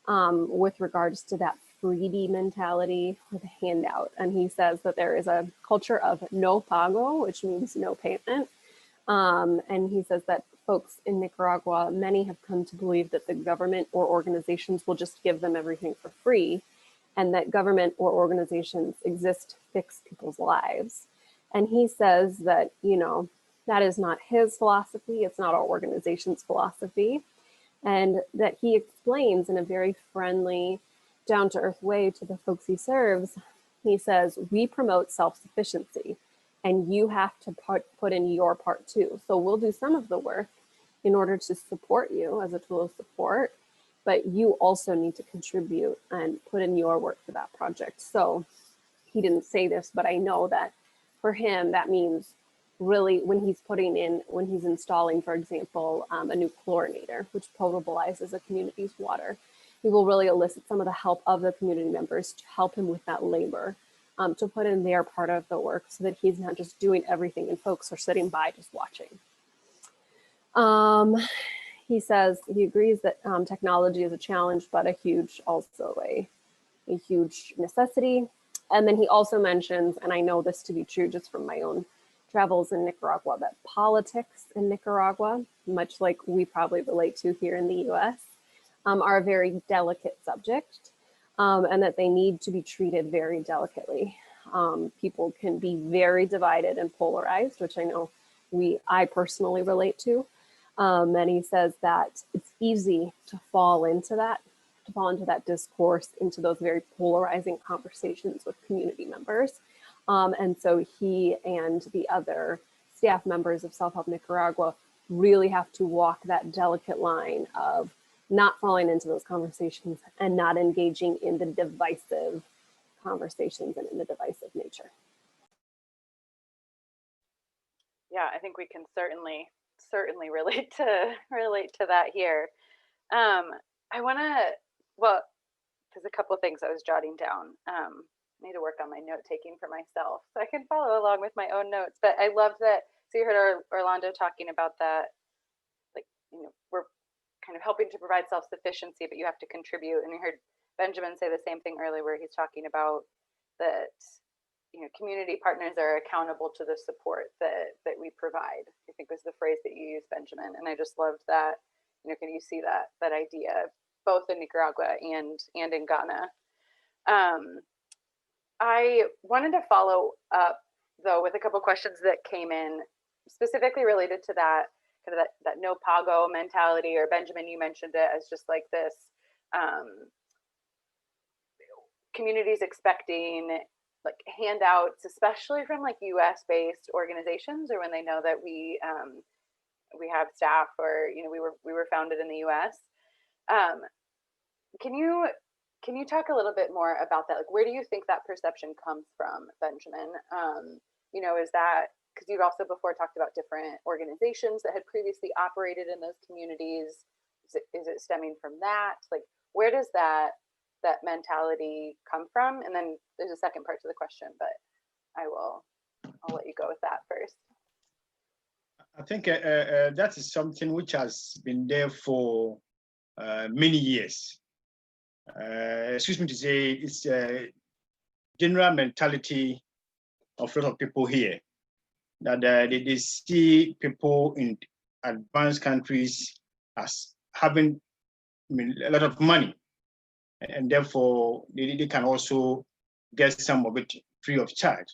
C: with regards to that greedy mentality with a handout. And he says that there is a culture of no pago, which means no payment. And he says that folks in Nicaragua, many have come to believe that the government or organizations will just give them everything for free, and that government or organizations exist to fix people's lives. And he says that, you know, that is not his philosophy. It's not our organization's philosophy. And that he explains in a very friendly, down-to-earth way to the folks he serves. He says, we promote self-sufficiency, and you have to put in your part too. So we'll do some of the work in order to support you as a tool of support, but you also need to contribute and put in your work for that project. So he didn't say this, but I know that for him, that means really when he's installing, for example, a new chlorinator, which potabilizes a community's water, he will really elicit some of the help of the community members to help him with that labor, to put in their part of the work so that he's not just doing everything and folks are sitting by just watching. He says he agrees that technology is a challenge, but a huge necessity. And then he also mentions, and I know this to be true just from my own travels in Nicaragua, that politics in Nicaragua, much like we probably relate to here in the US, are a very delicate subject, and that they need to be treated very delicately. People can be very divided and polarized, which I know I personally relate to. And he says that it's easy to fall into that discourse, into those very polarizing conversations with community members. And so he and the other staff members of Self-Help Nicaragua really have to walk that delicate line of not falling into those conversations and not engaging in the divisive conversations and in the divisive nature.
A: Yeah, I think we can certainly relate to that here. I want to, well, there's a couple of things I was jotting down. I need to work on my note taking for myself so I can follow along with my own notes. But I love that. So you heard Orlando talking about that, like, we're kind of helping to provide self-sufficiency, but you have to contribute. And you heard Benjamin say the same thing earlier, where he's talking about that, community partners are accountable to the support that we provide. I think was the phrase that you used, Benjamin. And I just loved that. Can you see that idea both in Nicaragua and in Ghana? I wanted to follow up though with a couple questions that came in specifically related to that kind of that no pago mentality, or Benjamin, you mentioned it as just like this communities expecting like handouts, especially from like US based organizations, or when they know that we have staff, or we were founded in the US. Can you talk a little bit more about that? Like, where do you think that perception comes from, Benjamin? Is that because you've also before talked about different organizations that had previously operated in those communities? Is it stemming from that? Like, where does that mentality come from? And then there's a second part to the question, but I'll let you go with that first.
F: I think that is something which has been there for many years. Excuse me to say, it's a general mentality of a lot of people here that they see people in advanced countries as having a lot of money, and therefore they can also get some of it free of charge.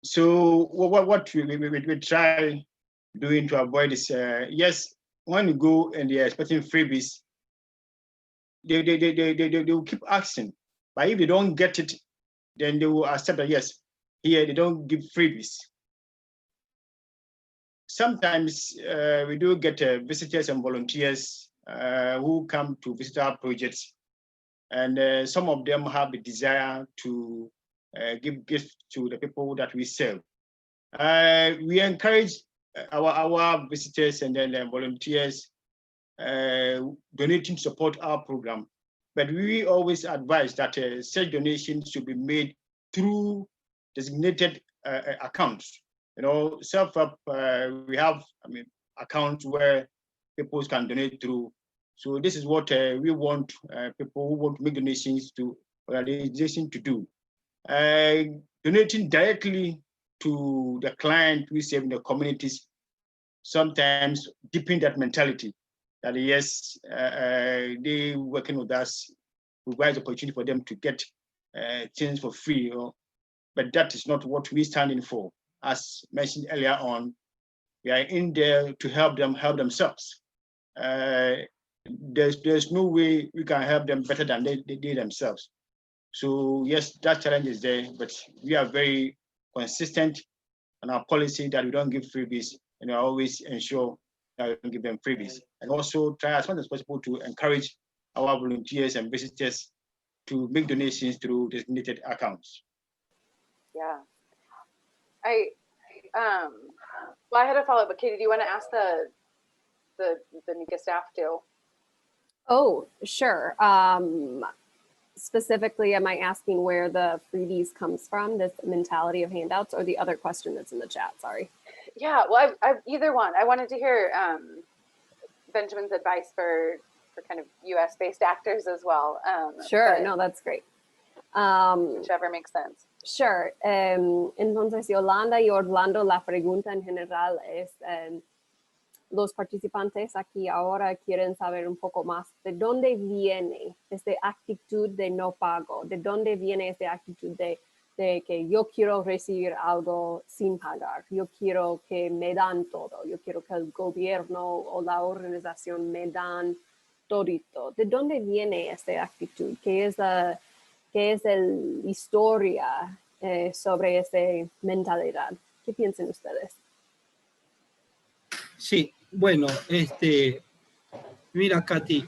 F: So what we try doing to avoid is, yes, when you go and they're expecting freebies, they will keep asking, but if they don't get it, then they will accept that yes, here they don't give freebies. Sometimes we do get visitors and volunteers who come to visit our projects, and some of them have the desire to give gifts to the people that we serve. We encourage our visitors and then volunteers donating to support our program, but we always advise that such donations should be made through designated accounts. Self-help, we have accounts where people can donate through. So this is what we want people who want to make donations to organizations to do. Donating directly to the client we serve in the communities sometimes deepen that mentality that yes, they working with us provides opportunity for them to get things for free, but that is not what we're standing for. As mentioned earlier on, we are in there to help them help themselves. There's no way we can help them better than they themselves. So yes, that challenge is there, but we are very consistent on our policy that we don't give freebies, and we always ensure that we don't give them freebies, and also try as much as possible to encourage our volunteers and visitors to make donations through designated accounts.
A: Yeah. Well, I had a follow-up, but Katie, do you want to ask the NICA staff too?
C: Oh, sure. Specifically, am I asking where the freebies comes from, this mentality of handouts, or the other question that's in the chat? Sorry.
A: Yeah, well, I've either one. I wanted to hear Benjamin's advice for kind of US-based actors as well.
C: Sure, no, that's great.
A: Whichever makes sense.
C: Sure. Entonces, Yolanda y Orlando, la pregunta en general es, los participantes aquí ahora quieren saber un poco más de dónde viene esta actitud de no pago, de dónde viene esta actitud de que yo quiero recibir algo sin pagar, yo quiero que me dan todo, yo quiero que el gobierno o la organización me dan todito. ¿De dónde viene esta actitud? ¿Qué es la historia sobre esta mentalidad? ¿Qué piensan ustedes?
D: Sí, bueno, mira, Katy,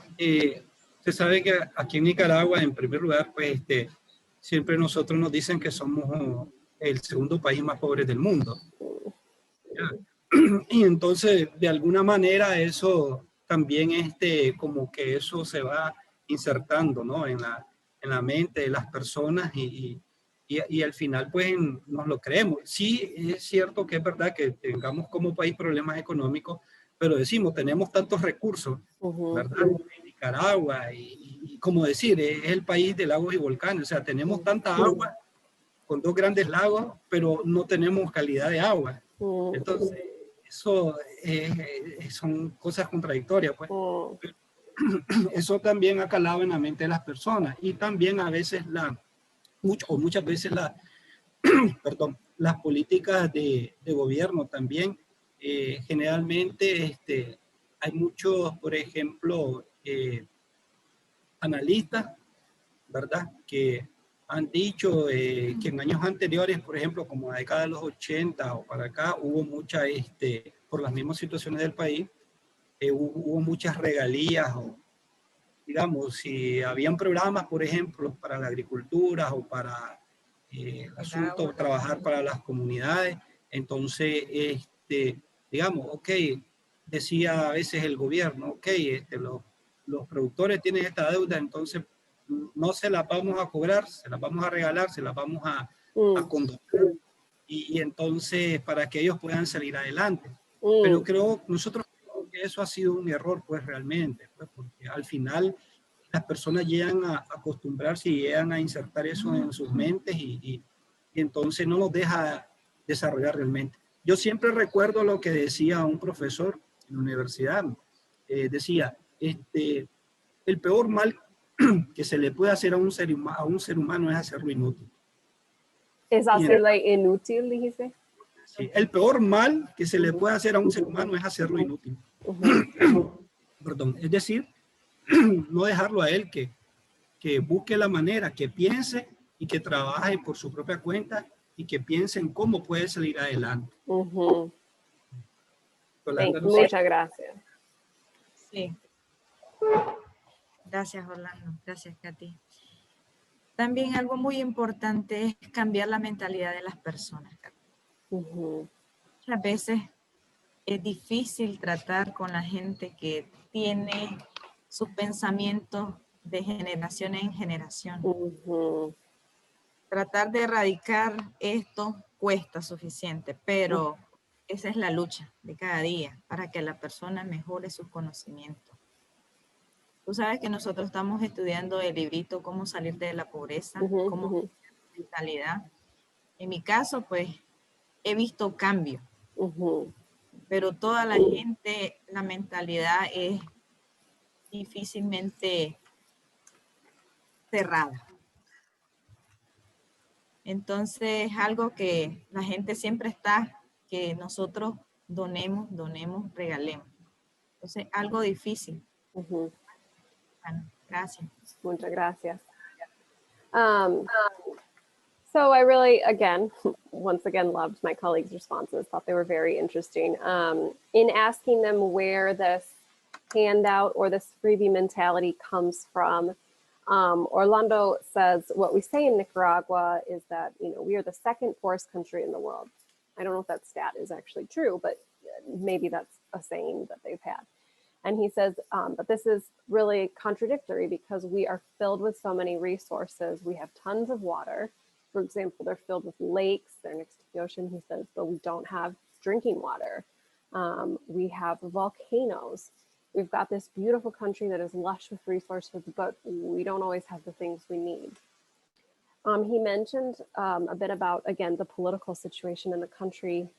D: se sabe que aquí en Nicaragua, en primer lugar, pues siempre nosotros nos dicen que somos el segundo país más pobre del mundo. Y entonces, de alguna manera, eso también como que eso se va insertando, ¿no? en la mente de las personas y y al final pues nos lo creemos. Sí, es cierto que es verdad que tengamos como país problemas económicos, pero decimos, tenemos tantos recursos, ¿verdad? En Nicaragua, y como decir, es el país de lagos y volcanes, o sea, tenemos tanta agua con 2 grandes lagos, pero no tenemos calidad de agua. Entonces, eso son cosas contradictorias, pues. Eso también ha calado en la mente de las personas, y también a veces muchas veces perdón, las políticas de gobierno también. Generalmente hay muchos, por ejemplo, analistas, ¿verdad? Que han dicho que en años anteriores, por ejemplo, como la década de los 80 o para acá, hubo mucha, por las mismas situaciones del país, hubo muchas regalías, o digamos, si habían programas, por ejemplo, para la agricultura o para el asunto, trabajar para las comunidades, entonces, digamos, ok, decía a veces el gobierno, ok, los productores tienen esta deuda, entonces no se la vamos a cobrar, se la vamos a regalar, se la vamos a condonar, y entonces para que ellos puedan salir adelante. Pero nosotros creo que eso ha sido un error, pues realmente, pues, porque al final las personas llegan a acostumbrarse y llegan a insertar eso en sus mentes, y entonces no los deja desarrollar realmente. Yo siempre recuerdo lo que decía un profesor en la universidad. Decía, el peor mal que se le puede hacer a un ser humano es hacerlo inútil.
C: Es hacerlo inútil, dijiste.
D: Sí, el peor mal que se le puede hacer a un ser humano es hacerlo inútil. Perdón, es decir, no dejarlo a él que busque la manera, que piense y que trabaje por su propia cuenta, y que piense en cómo puede salir adelante. Yolanda, no sé.
C: Muchas gracias.
E: Sí. Gracias, Orlando. Gracias, Katy. También algo muy importante es cambiar la mentalidad de las personas. Muchas veces es difícil tratar con la gente que tiene sus pensamientos de generación en generación. Tratar de erradicar esto cuesta suficiente, pero esa es la lucha de cada día para que la persona mejore sus conocimientos. Tú sabes que nosotros estamos estudiando el librito Cómo salir de la pobreza, cómo mentalidad. En mi caso, pues, he visto cambio, pero toda la gente, la mentalidad es difícilmente cerrada. Entonces, algo que la gente siempre está, que nosotros donemos, regalemos. Entonces, algo difícil. Bueno, gracias.
C: Muchas gracias. So I really, once again, loved my colleagues' responses. Thought they were very interesting. In asking them where this handout or this freebie mentality comes from, Orlando says, what we say in Nicaragua is that, we are the second poorest country in the world. I don't know if that stat is actually true, but maybe that's a saying that they've had. And he says, but this is really contradictory because we are filled with so many resources. We have tons of water. For example, they're filled with lakes, they're next to the ocean, he says, but we don't have drinking water. We have volcanoes. We've got this beautiful country that is lush with resources, but we don't always have the things we need. He mentioned a bit about, again, the political situation in the country,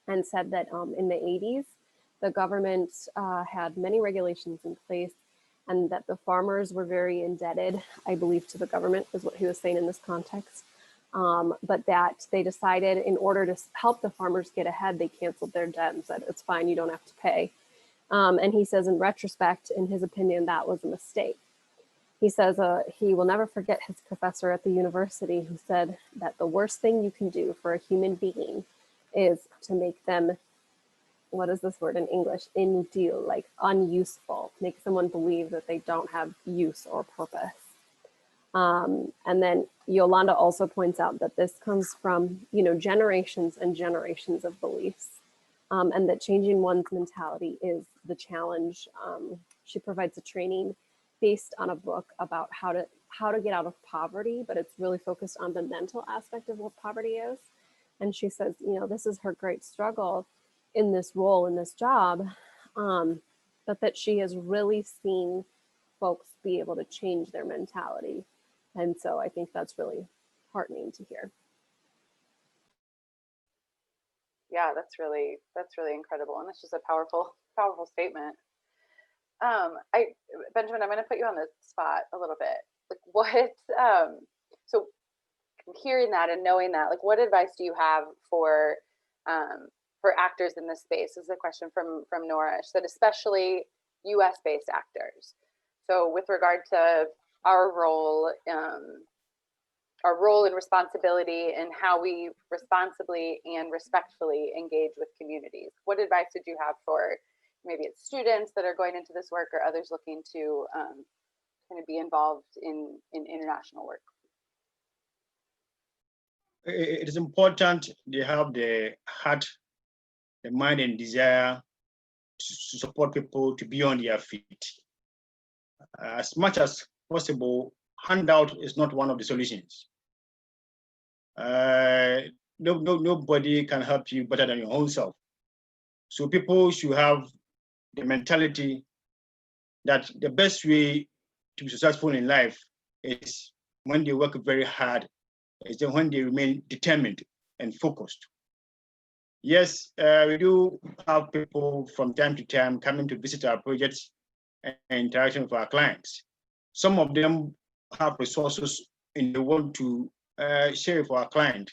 C: and said that in the 80s, the government had many regulations in place, and that the farmers were very indebted, I believe, to the government, is what he was saying in this context. But that they decided in order to help the farmers get ahead, they canceled their debt and said, it's fine, you don't have to pay. And he says, in retrospect, in his opinion, that was a mistake. He says he will never forget his professor at the university who said that the worst thing you can do for a human being is to make them, what is this word in English? Inútil, like unuseful, make someone believe that they don't have use or purpose. And then Yolanda also points out that this comes from, generations and generations of beliefs, and that changing one's mentality is the challenge. She provides a training based on a book about how to get out of poverty, but it's really focused on the mental aspect of what poverty is. And she says, you know, this is her great struggle in this role, in this job, but that she has really seen folks be able to change their mentality. And so I think that's really heartening to hear.
A: Yeah, that's really incredible, and it's just a powerful statement. Benjamin, I'm going to put you on the spot a little bit. Like, what? So, hearing that and knowing that, like, what advice do you have for actors in this space? This is a question from Nora. She said, especially U.S.-based actors. So, with regard to our role and responsibility and how we responsibly and respectfully engage with communities. What advice would you have for maybe it's students that are going into this work or others looking to kind of be involved in international work?
F: It is important they have the heart, the mind and desire to support people to be on their feet. As much as possible, handout is not one of the solutions. Nobody can help you better than your own self. So people should have the mentality that the best way to be successful in life is when they work very hard, is when they remain determined and focused. Yes, we do have people from time to time coming to visit our projects and interaction with our clients. Some of them have resources and they want to share with our client.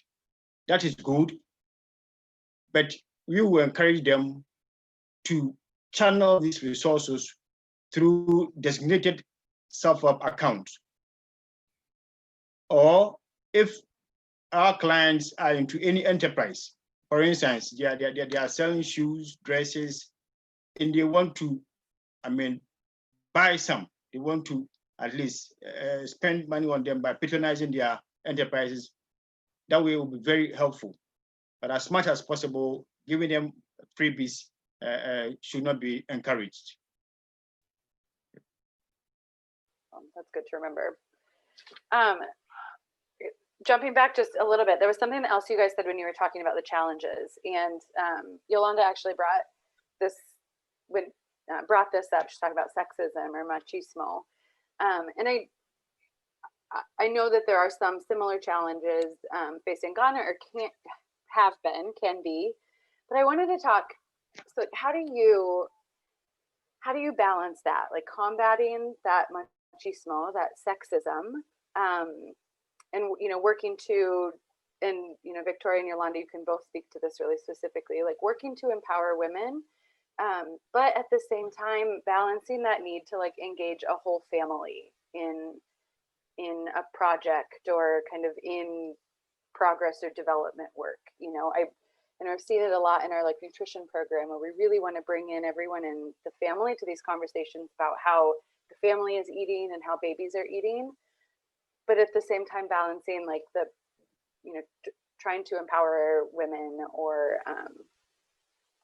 F: That is good, but we will encourage them to channel these resources through designated self-help accounts. Or if our clients are into any enterprise, for instance, they are selling shoes, dresses, and they want to, buy some. They want to at least spend money on them by patronizing their enterprises. That way will be very helpful. But as much as possible, giving them freebies should not be encouraged.
A: That's good to remember. Jumping back just a little bit, there was something else you guys said when you were talking about the challenges, and Yolanda actually brought this up. She's talking about sexism or machismo, and I know that there are some similar challenges faced in Ghana, or can be, but I wanted to talk. So, how do you balance that, like combating that machismo, that sexism, and working to, and Victoria and Yolanda, you can both speak to this really specifically, like working to empower women, but at the same time balancing that need to like engage a whole family in a project or kind of in progress or development work. I've seen it a lot in our like nutrition program, where we really want to bring in everyone in the family to these conversations about how the family is eating and how babies are eating, but at the same time balancing like the trying to empower women or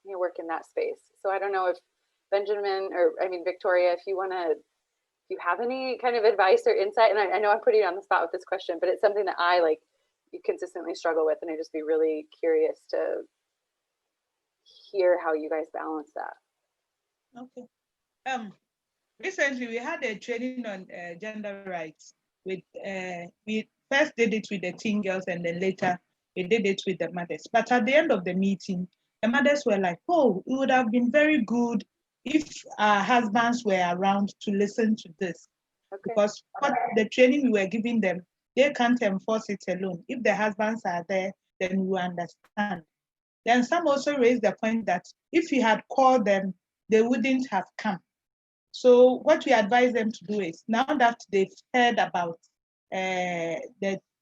A: work in that space. So I don't know if Benjamin, or Victoria, if you have any kind of advice or insight, and I know I'm putting you on the spot with this question, but it's something that I like consistently struggle with, and I'd just be really curious to hear how you guys balance that.
G: Okay. Recently we had a training on gender rights. We first did it with the teen girls, and then later we did it with the mothers. But at the end of the meeting, the mothers were like, "Oh, it would have been very good if our husbands were around to listen to this." Okay. Because what the training we were giving them, they can't enforce it alone. If the husbands are there, then we understand. Then some also raised the point that if he had called them, they wouldn't have come. So what we advise them to do is, now that they've heard about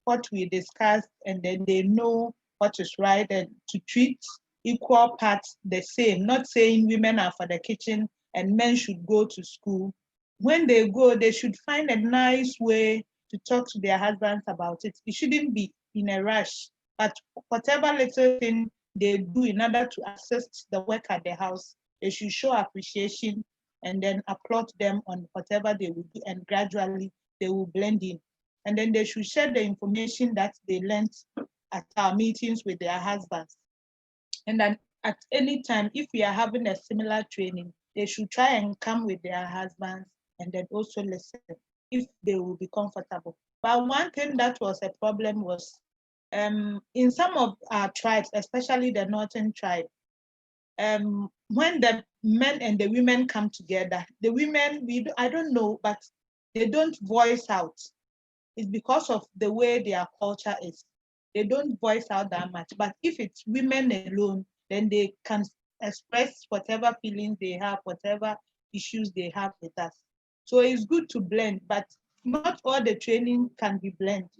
G: what we discussed, and then they know what is right, and to treat equal parts the same, not saying women are for the kitchen and men should go to school. When they go, they should find a nice way to talk to their husbands about it. It shouldn't be in a rush, but whatever little thing they do in order to assist the work at the house, they should show appreciation and then applaud them on whatever they will do, and gradually they will blend in. And then they should share the information that they learned at our meetings with their husbands. And then at any time, if we are having a similar training, they should try and come with their husbands and then also listen if they will be comfortable. But one thing that was a problem was in some of our tribes, especially the northern tribe, when the men and the women come together, the women, I don't know, but they don't voice out. It's because of the way their culture is. They don't voice out that much. But if it's women alone, then they can express whatever feelings they have, whatever issues they have with us. So it's good to blend, but not all the training can be blended,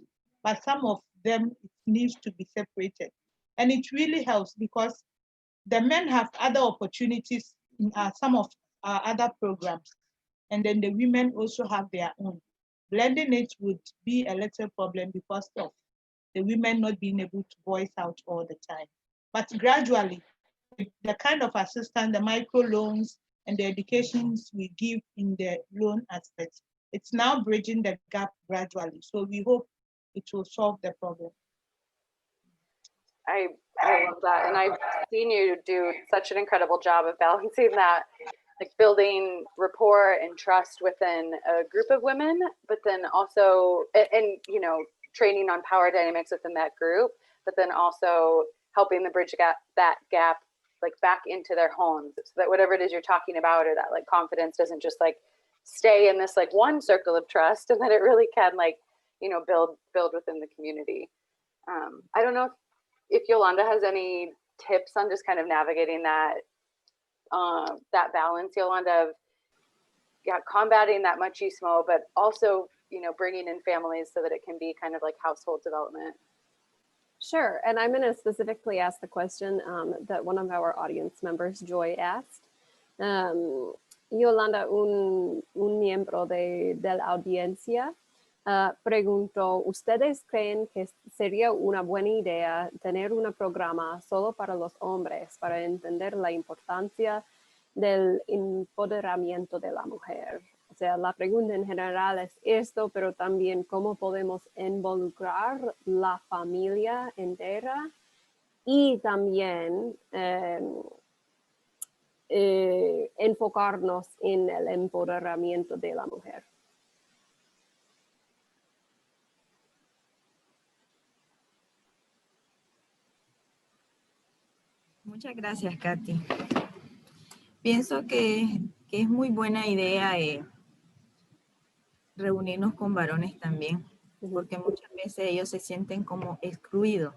G: but some of them needs to be separated. And it really helps because the men have other opportunities in some of our other programs, and then the women also have their own. Blending it would be a little problem because of the women not being able to voice out all the time. But gradually, with the kind of assistance, the micro loans and the educations we give in the loan aspect, it's now bridging the gap gradually. So we hope it will solve the problem.
A: I love that. And I've seen you do such an incredible job of balancing that, like building rapport and trust within a group of women, but then also, and you know, training on power dynamics within that group, but then also helping them bridge that gap like back into their homes, so that whatever it is you're talking about, or that like confidence doesn't just like stay in this like one circle of trust, and that it really can like, you know, build within the community. I don't know if Yolanda has any tips on just kind of navigating that that balance, Yolanda, of combating that machismo, but also, you know, bringing in families so that it can be kind of like household development.
C: Sure, and I'm going to specifically ask the question that one of our audience members, Joy, asked. Yolanda, un miembro de la audiencia, preguntó, ¿ustedes creen que sería una buena idea tener un programa solo para los hombres para entender la importancia del empoderamiento de la mujer? O sea, la pregunta en general es esto, pero también cómo podemos involucrar la familia entera y también enfocarnos en el empoderamiento de la mujer.
E: Muchas gracias, Katy. Pienso que es muy buena idea reunirnos con varones también, porque muchas veces ellos se sienten como excluidos,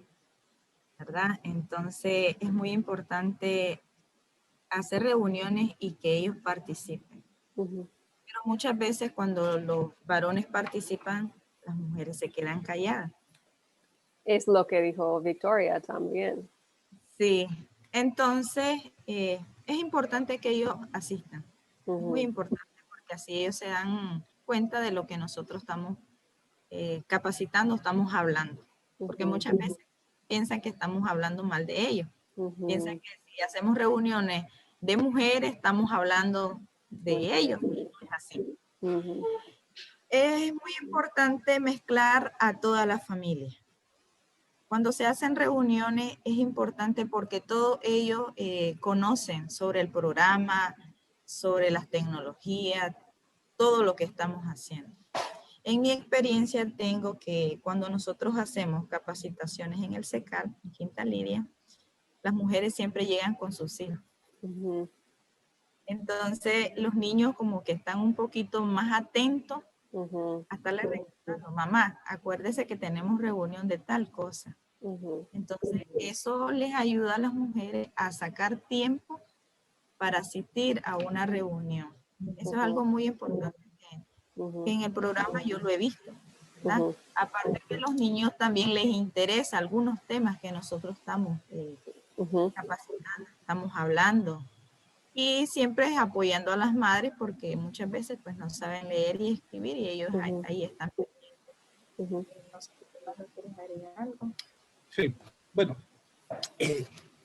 E: ¿verdad? Entonces es muy importante hacer reuniones y que ellos participen. Pero muchas veces cuando los varones participan, las mujeres se quedan calladas.
C: Es lo que dijo Victoria también.
E: Sí, entonces es importante que ellos asistan. Es muy importante porque así ellos se dan cuenta de lo que nosotros estamos capacitando, estamos hablando. Porque muchas veces piensan que estamos hablando mal de ellos. Piensan que si hacemos reuniones de mujeres, estamos hablando de ellos. Y no es así. Es muy importante mezclar a toda la familia. Cuando se hacen reuniones es importante porque todos ellos conocen sobre el programa, sobre las tecnologías, todo lo que estamos haciendo. En mi experiencia tengo que cuando nosotros hacemos capacitaciones en el SECAL, en Quinta Lidia, las mujeres siempre llegan con sus hijos. Entonces los niños como que están un poquito más atentos hasta le recordando, mamá, acuérdese que tenemos reunión de tal cosa. Entonces eso les ayuda a las mujeres a sacar tiempo para asistir a una reunión. Eso es algo muy importante que en el programa yo lo he visto, ¿verdad? Aparte que a los niños también les interesa algunos temas que nosotros estamos capacitando, estamos hablando. Y siempre apoyando a las madres porque muchas veces pues no saben leer y escribir y ellos ahí están pendientes. No sé si quieres agregar algo.
D: Sí, bueno,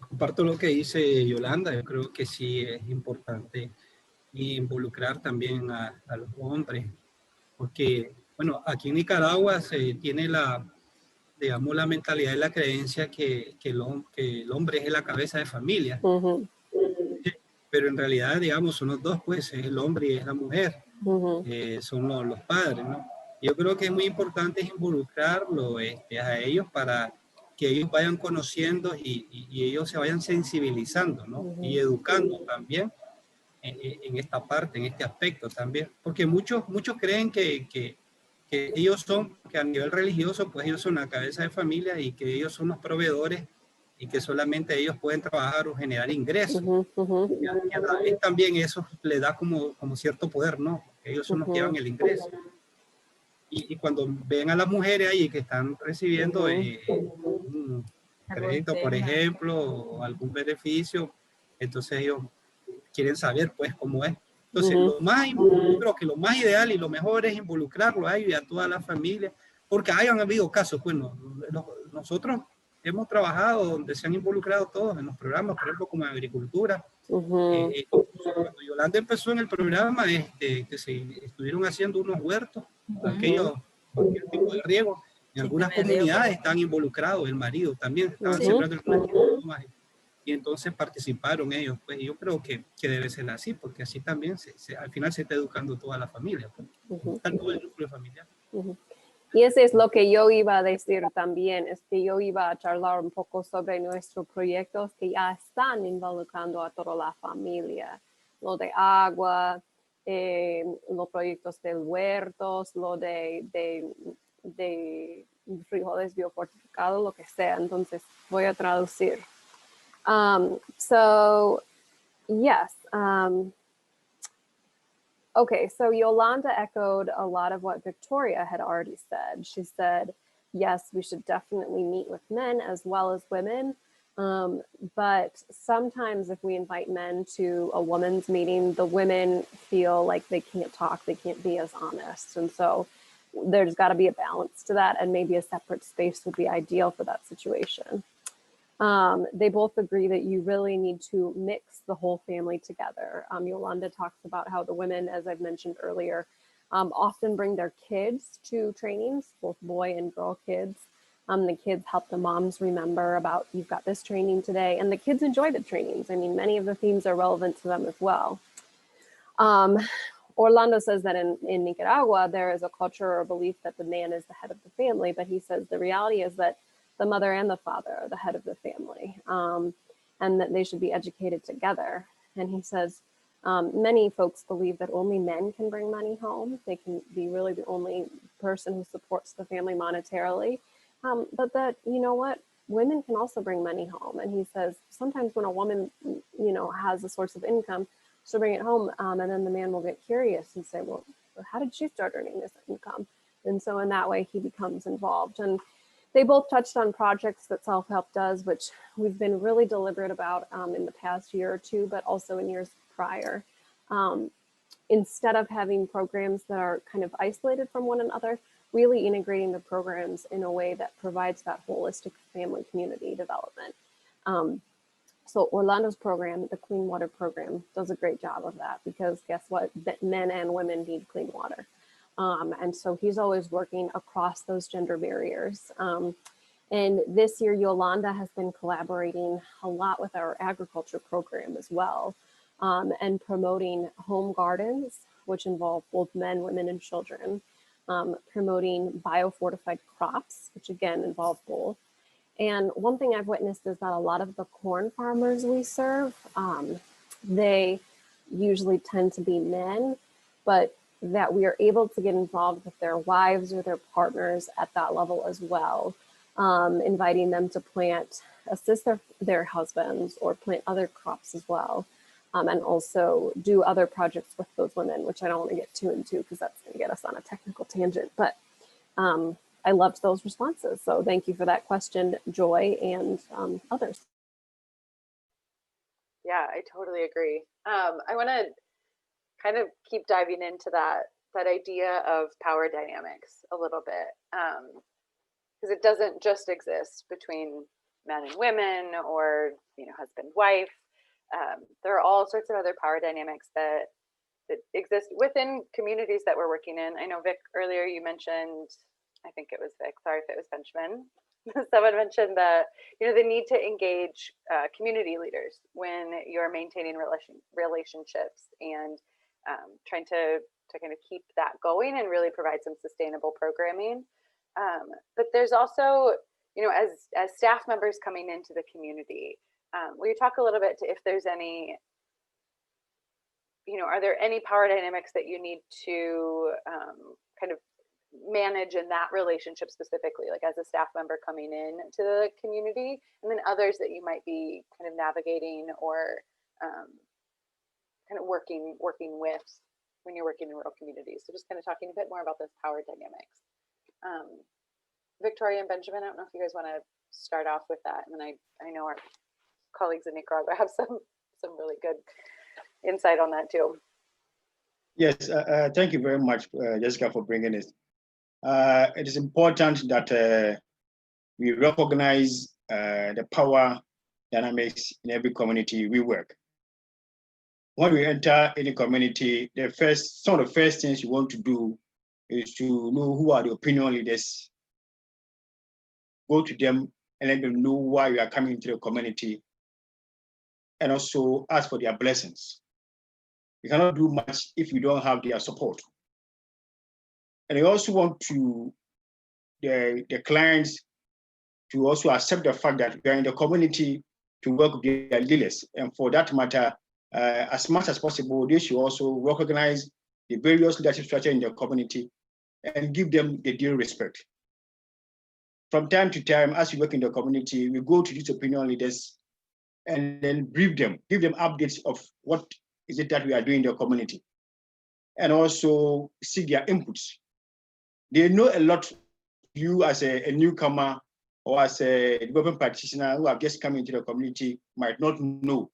D: comparto lo que dice Yolanda. Yo creo que sí es importante involucrar también a los hombres, porque Bueno, aquí en Nicaragua se tiene digamos, la mentalidad y la creencia que el hombre es la cabeza de familia,
C: Ujú,
D: pero en realidad, digamos, son los dos, pues, es el hombre y es la mujer,
C: ujú,
D: son los padres, ¿no? Yo creo que es muy importante involucrarlo a ellos para que ellos vayan conociendo y ellos se vayan sensibilizando, ¿no? Y
C: ujú,
D: educando también en esta parte, en este aspecto también, porque muchos creen que ellos son, que a nivel religioso, pues ellos son la cabeza de familia y que ellos son los proveedores y que solamente ellos pueden trabajar o generar ingresos.
C: ujú, ujú,
D: Y a la vez también eso le da como cierto poder, ¿no? Ellos son los que llevan
C: ujú,
D: el ingreso. Y cuando ven a las mujeres ahí que están recibiendo
C: ujú,
D: un
E: Algo
D: crédito, por
E: externa.
D: ejemplo, o algún beneficio, entonces ellos quieren saber pues cómo es. Entonces,
C: ujú,
D: yo creo que lo más ideal y lo mejor es involucrarlo a ellos y a toda la familia, porque hayan habido casos, bueno, nosotros hemos trabajado donde se han involucrado todos en los programas, por ejemplo, como en agricultura.
C: ujú,
D: Cuando Yolanda empezó en el programa, que se estuvieron haciendo unos huertos,
C: ujú,
D: cualquier tipo de riego, en algunas
E: Sistema de riego
D: comunidades
E: con
D: están involucrados, el marido también estaba
C: ujú,
D: sembrando el cultivo y entonces participaron ellos. Pues yo creo que debe ser así, porque así también al final se está educando toda la familia, pues,
C: ujú,
D: está todo el núcleo familiar.
C: ujú. Y ese es lo que yo iba a decir también, es que yo iba a charlar un poco sobre nuestros proyectos que ya están involucrando a toda la familia, lo de agua, los proyectos de huertos, lo de frijoles biofortificados, lo que sea. Entonces voy a traducir. So, yes. Okay, so Yolanda echoed a lot of what Victoria had already said. She said, yes, we should definitely meet with men as well as women. But sometimes if we invite men to a women's meeting, the women feel like they can't talk, they can't be as honest. And so there's got to be a balance to that, and maybe a separate space would be ideal for that situation. They both agree that you really need to mix the whole family together. Yolanda talks about how the women, as I've mentioned earlier, often bring their kids to trainings, both boy and girl kids. The kids help the moms remember about, you've got this training today, and the kids enjoy the trainings. I mean, many of the themes are relevant to them as well. Orlando says that in Nicaragua, there is a culture or belief that the man is the head of the family, but he says the reality is that the mother and the father are the head of the family, and that they should be educated together. And he says many folks believe that only men can bring money home. They can be really the only person who supports the family monetarily, but that, you know what, women can also bring money home. And he says sometimes when a woman, you know, has a source of income, she'll bring it home, and then the man will get curious and say, well, how did she start earning this income? And so in that way, he becomes involved. And they both touched on projects that self-help does, which we've been really deliberate about in the past year or two, but also in years prior. Instead of having programs that are kind of isolated from one another, really integrating the programs in a way that provides that holistic family community development. So Orlando's program, the Clean Water Program, does a great job of that, because guess what? Men and women need clean water. And so he's always working across those gender barriers. And this year, Yolanda has been collaborating a lot with our agriculture program as well, and promoting home gardens, which involve both men, women, and children, promoting biofortified crops, which again involve both. And one thing I've witnessed is that a lot of the corn farmers we serve, they usually tend to be men, but that we are able to get involved with their wives or their partners at that level as well, inviting them to plant, assist their husbands or plant other crops as well, and also do other projects with those women, which I don't want to get too into because that's going to get us on a technical tangent. But I loved those responses. So thank you for that question, Joy, and others.
A: Yeah, I totally agree. I want to kind of keep diving into that idea of power dynamics a little bit, because it doesn't just exist between men and women, or husband wife. There are all sorts of other power dynamics that that exist within communities that we're working in. I know Vic, earlier you mentioned, I think it was Vic, sorry if it was Benjamin. Someone mentioned the need to engage community leaders when you're maintaining relationships and trying to kind of keep that going and really provide some sustainable programming. But there's also, as staff members coming into the community, will you talk a little bit to if there's any, are there any power dynamics that you need to kind of manage in that relationship specifically, like as a staff member coming in to the community, and then others that you might be kind of navigating or kind of working with when you're working in rural communities? So just kind of talking a bit more about those power dynamics. Victoria and Benjamin, I don't know if you guys want to start off with that, and then I know our colleagues in Nicaragua have some really good insight on that too.
F: Yes, thank you very much, Jessica, for bringing it. It is important that we recognize the power dynamics in every community we work. When we enter any community, some of the first things you want to do is to know who are the opinion leaders. Go to them and let them know why you are coming into the community, and also ask for their blessings. You cannot do much if you don't have their support. And you also want the clients to also accept the fact that we are in the community to work with their leaders. And for that matter, as much as possible, they should also recognize the various leadership structure in the community and give them the due respect. From time to time, as we work in the community, we go to these opinion leaders and then brief them, give them updates of what is it that we are doing in the community, and also seek their inputs. They know a lot. You as a newcomer or as a development practitioner who have just come into the community might not know.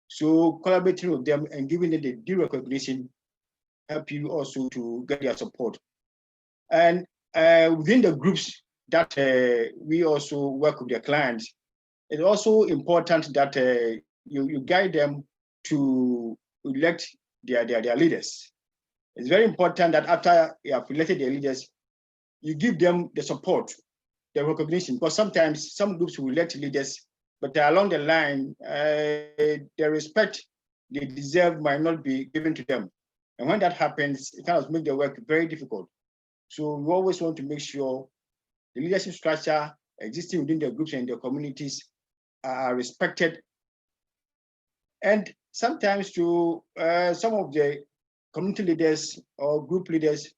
F: So collaborating with them and giving them the due recognition help you also to get their support. And within the groups that we also work with their clients, it's also important that you guide them to elect their leaders. It's very important that after you have elected their leaders, you give them the support, the recognition, because sometimes some groups will elect leaders, but along the line, the respect they deserve might not be given to them. And when that happens, it kind of makes the work very difficult. So we always want to make sure the leadership structure existing within the groups and the communities are respected. And sometimes to some of the community leaders or group leaders,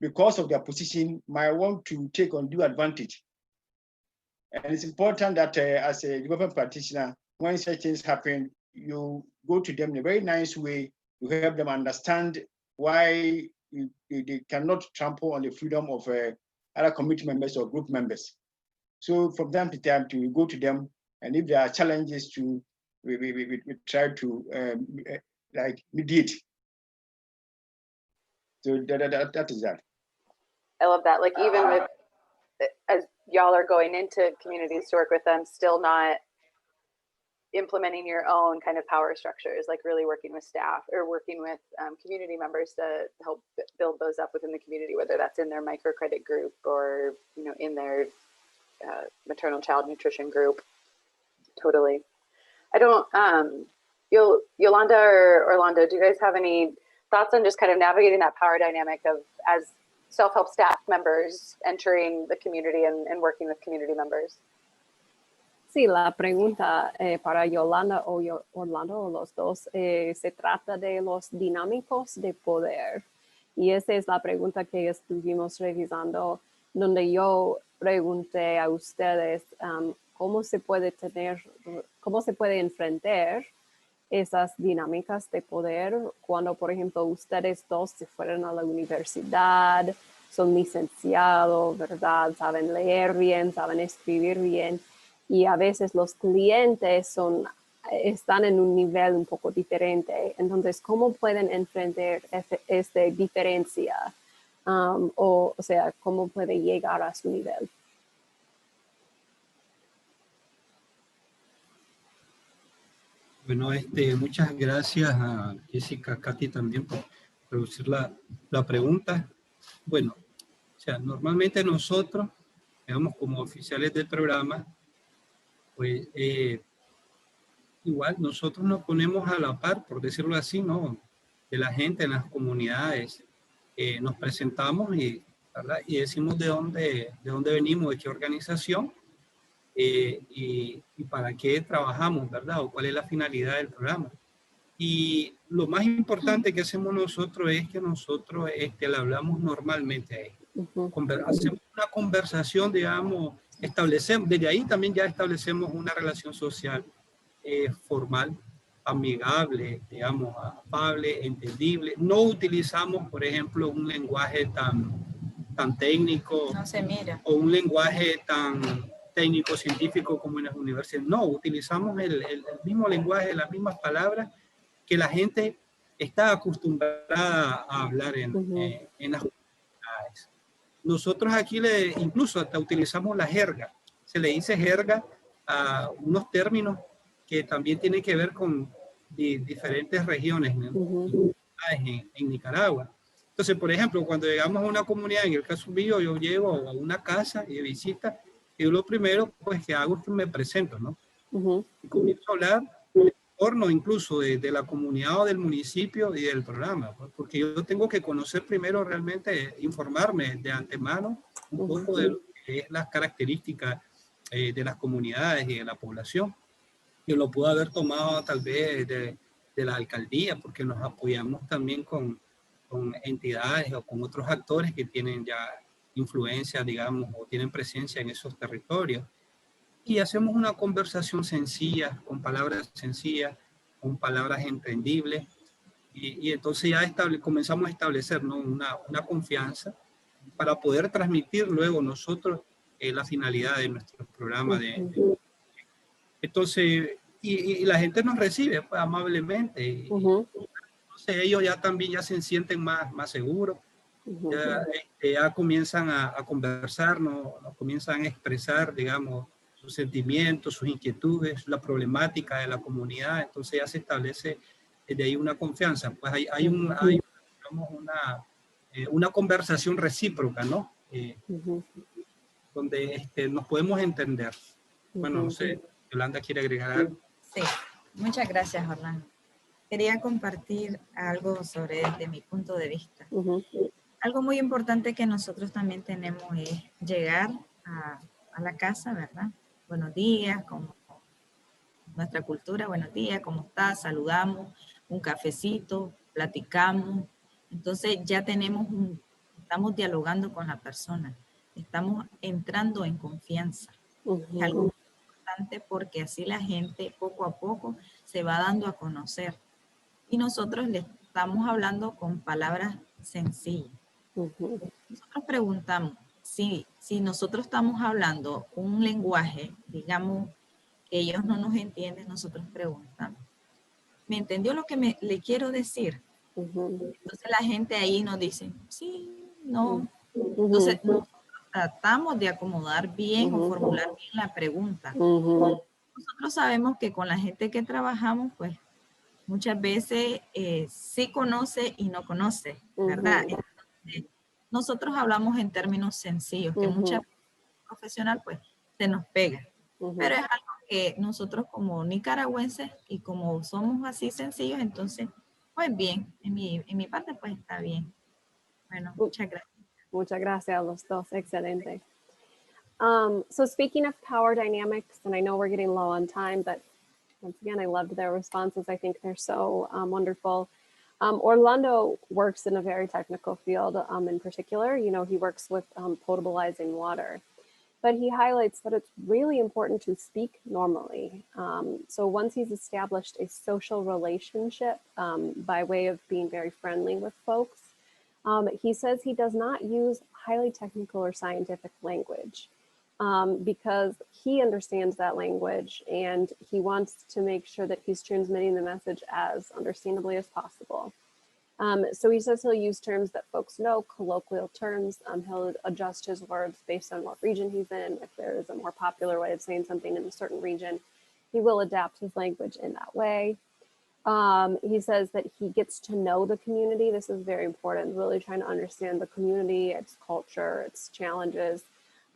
F: because of their position, might want to take undue advantage. And it's important that as a development practitioner, when such things happen, you go to them in a very nice way to help them understand why they cannot trample on the freedom of other community members or group members. So from time to time, we go to them, and if there are challenges, we try to mediate. So that is that.
A: I love that. Like even with, as y'all are going into communities to work with them, still not implementing your own kind of power structures, like really working with staff or working with community members to help build those up within the community, whether that's in their microcredit group or in their maternal child nutrition group. Totally. I don't, Yolanda or Orlando, do you guys have any thoughts on just kind of navigating that power dynamic of as self-help staff members entering the community and working with community members?
C: Sí, la pregunta para Yolanda o Orlando o los dos se trata de los dinámicos de poder. Y esa es la pregunta que estuvimos revisando, donde yo pregunté a ustedes cómo se puede enfrentar esas dinámicas de poder cuando, por ejemplo, ustedes dos se fueron a la universidad, son licenciados, ¿verdad? Saben leer bien, saben escribir bien, y a veces los clientes están en un nivel un poco diferente. Entonces, ¿cómo pueden enfrentar esta diferencia? O sea, ¿cómo puede llegar a su nivel?
D: Bueno, muchas gracias a Jessica, Katy también por producir la pregunta. Bueno, o sea, normalmente nosotros, digamos, como oficiales del programa, pues igual nosotros nos ponemos a la par, por decirlo así, ¿no? De la gente en las comunidades. Nos presentamos y, ¿verdad? Y decimos de dónde venimos, de qué organización y para qué trabajamos, ¿verdad? O cuál es la finalidad del programa. Y lo más importante que hacemos nosotros es que nosotros le hablamos normalmente a ellos. Hacemos una conversación, digamos, establecemos, desde ahí también ya establecemos una relación social formal, amigable, digamos, afable, entendible. No utilizamos, por ejemplo, un lenguaje tan técnico
E: No se mira.
D: o un lenguaje tan técnico, científico como en las universidades. No, utilizamos el mismo lenguaje, las mismas palabras que la gente está acostumbrada a hablar en las comunidades. Nosotros aquí incluso hasta utilizamos la jerga. Se le dice jerga a unos términos que también tienen que ver con diferentes regiones, ¿no? en Nicaragua. Entonces, por ejemplo, cuando llegamos a una comunidad, en el caso mío, yo llego a una casa y de visita, y lo primero pues, que hago es que me presento, ¿no? Y comienzo a hablar en torno incluso de la comunidad o del municipio y del programa, pues, porque yo tengo que conocer primero realmente, informarme de antemano un poco de lo que es las características de las comunidades y de la población. Yo lo puedo haber tomado tal vez de la alcaldía, porque nos apoyamos también con entidades o con otros actores que tienen ya influencia, digamos, o tienen presencia en esos territorios. Y hacemos una conversación sencilla, con palabras sencillas, con palabras entendibles, y entonces ya comenzamos a establecer, ¿no? una confianza para poder transmitir luego nosotros la finalidad de nuestro programa. Entonces, y la gente nos recibe pues, amablemente. Entonces ellos ya también ya se sienten más seguros. Ya comienzan a conversar, nos comienzan a expresar, digamos, sus sentimientos, sus inquietudes, la problemática de la comunidad. Entonces ya se establece desde ahí una confianza. Pues hay digamos, una conversación recíproca, ¿no? Donde nos podemos entender. Bueno, no sé, Yolanda quiere agregar algo.
E: Sí, muchas gracias, Orlando. Quería compartir algo desde mi punto de vista. Algo muy importante que nosotros también tenemos es llegar a la casa, ¿verdad? Buenos días, como nuestra cultura, buenos días, ¿cómo estás? Saludamos, un cafecito, platicamos. Entonces ya estamos dialogando con la persona, estamos entrando en confianza. Es algo importante porque así la gente poco a poco se va dando a conocer. Y nosotros le estamos hablando con palabras sencillas. Nosotros preguntamos, si nosotros estamos hablando un lenguaje, digamos, que ellos no nos entienden, nosotros preguntamos, ¿me entendió lo que le quiero decir? Entonces la gente ahí nos dice, sí, no. Entonces nosotros tratamos de acomodar bien o formular bien la pregunta. Nosotros sabemos que con la gente que trabajamos, pues, muchas veces sí conoce y no conoce, ¿verdad? Entonces, nosotros hablamos en términos sencillos, que muchas veces profesional pues se nos pega. Pero es algo que nosotros como nicaragüenses y como somos así sencillos, entonces, pues bien, en mi parte pues está bien. Bueno, muchas gracias.
C: Muchas gracias a los dos, excelente. So speaking of power dynamics, and I know we're getting low on time, but once again, I loved their responses. I think they're so wonderful. Orlando works in a very technical field in particular. You know, he works with potabilizing water, but he highlights that it's really important to speak normally. So once he's established a social relationship by way of being very friendly with folks, he says he does not use highly technical or scientific language. Because he understands that language and he wants to make sure that he's transmitting the message as understandably as possible. So he says he'll use terms that folks know, colloquial terms. He'll adjust his words based on what region he's in. If there is a more popular way of saying something in a certain region, he will adapt his language in that way. He says that he gets to know the community. This is very important, really trying to understand the community, its culture, its challenges.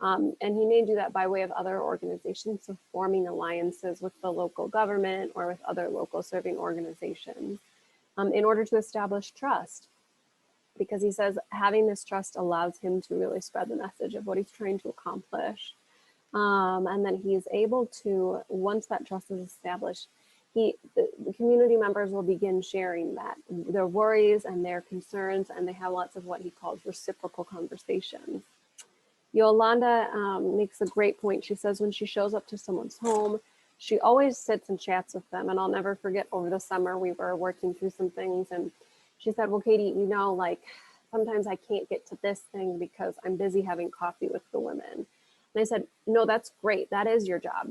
C: And he may do that by way of other organizations, so forming alliances with the local government or with other local serving organizations in order to establish trust. Because he says having this trust allows him to really spread the message of what he's trying to accomplish. And then he's able to, once that trust is established, the community members will begin sharing that, their worries and their concerns, and they have lots of what he calls reciprocal conversations. Yolanda makes a great point. She says when she shows up to someone's home, she always sits and chats with them. And I'll never forget, over the summer, we were working through some things, and she said, well, Katie, you know, like sometimes I can't get to this thing because I'm busy having coffee with the women. And I said, no, that's great. That is your job.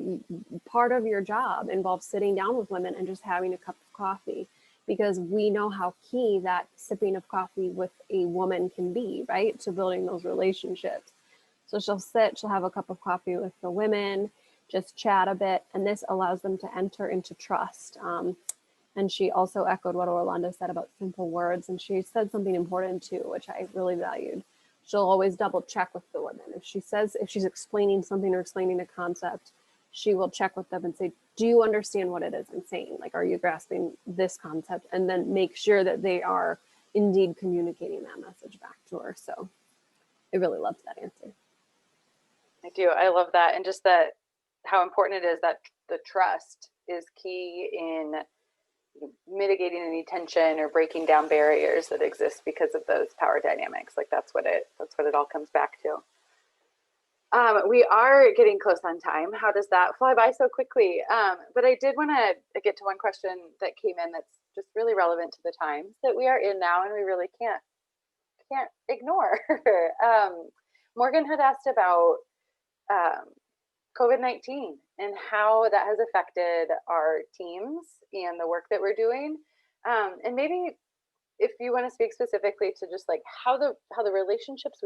C: Part of your job involves sitting down with women and just having a cup of coffee, because we know how key that sipping of coffee with a woman can be, right, to building those relationships. So she'll sit, she'll have a cup of coffee with the women, just chat a bit, and this allows them to enter into trust. And she also echoed what Yolanda said about simple words, and she said something important too, which I really valued. She'll always double check with the women. If she's explaining something or explaining a concept, she will check with them and say, do you understand what it is I'm saying? Like, are you grasping this concept? And then make sure that they are indeed communicating that message back to her. So I really loved that answer.
A: I do. I love that. And just that, how important it is that the trust is key in mitigating any tension or breaking down barriers that exist because of those power dynamics. Like that's what it all comes back to. We are getting close on time. How does that fly by so quickly? But I did want to get to one question that came in that's just really relevant to the times that we are in now, and we really can't ignore. Morgan had asked about COVID-19 and how that has affected our teams and the work that we're doing. And maybe if you want to speak specifically to just like how the relationships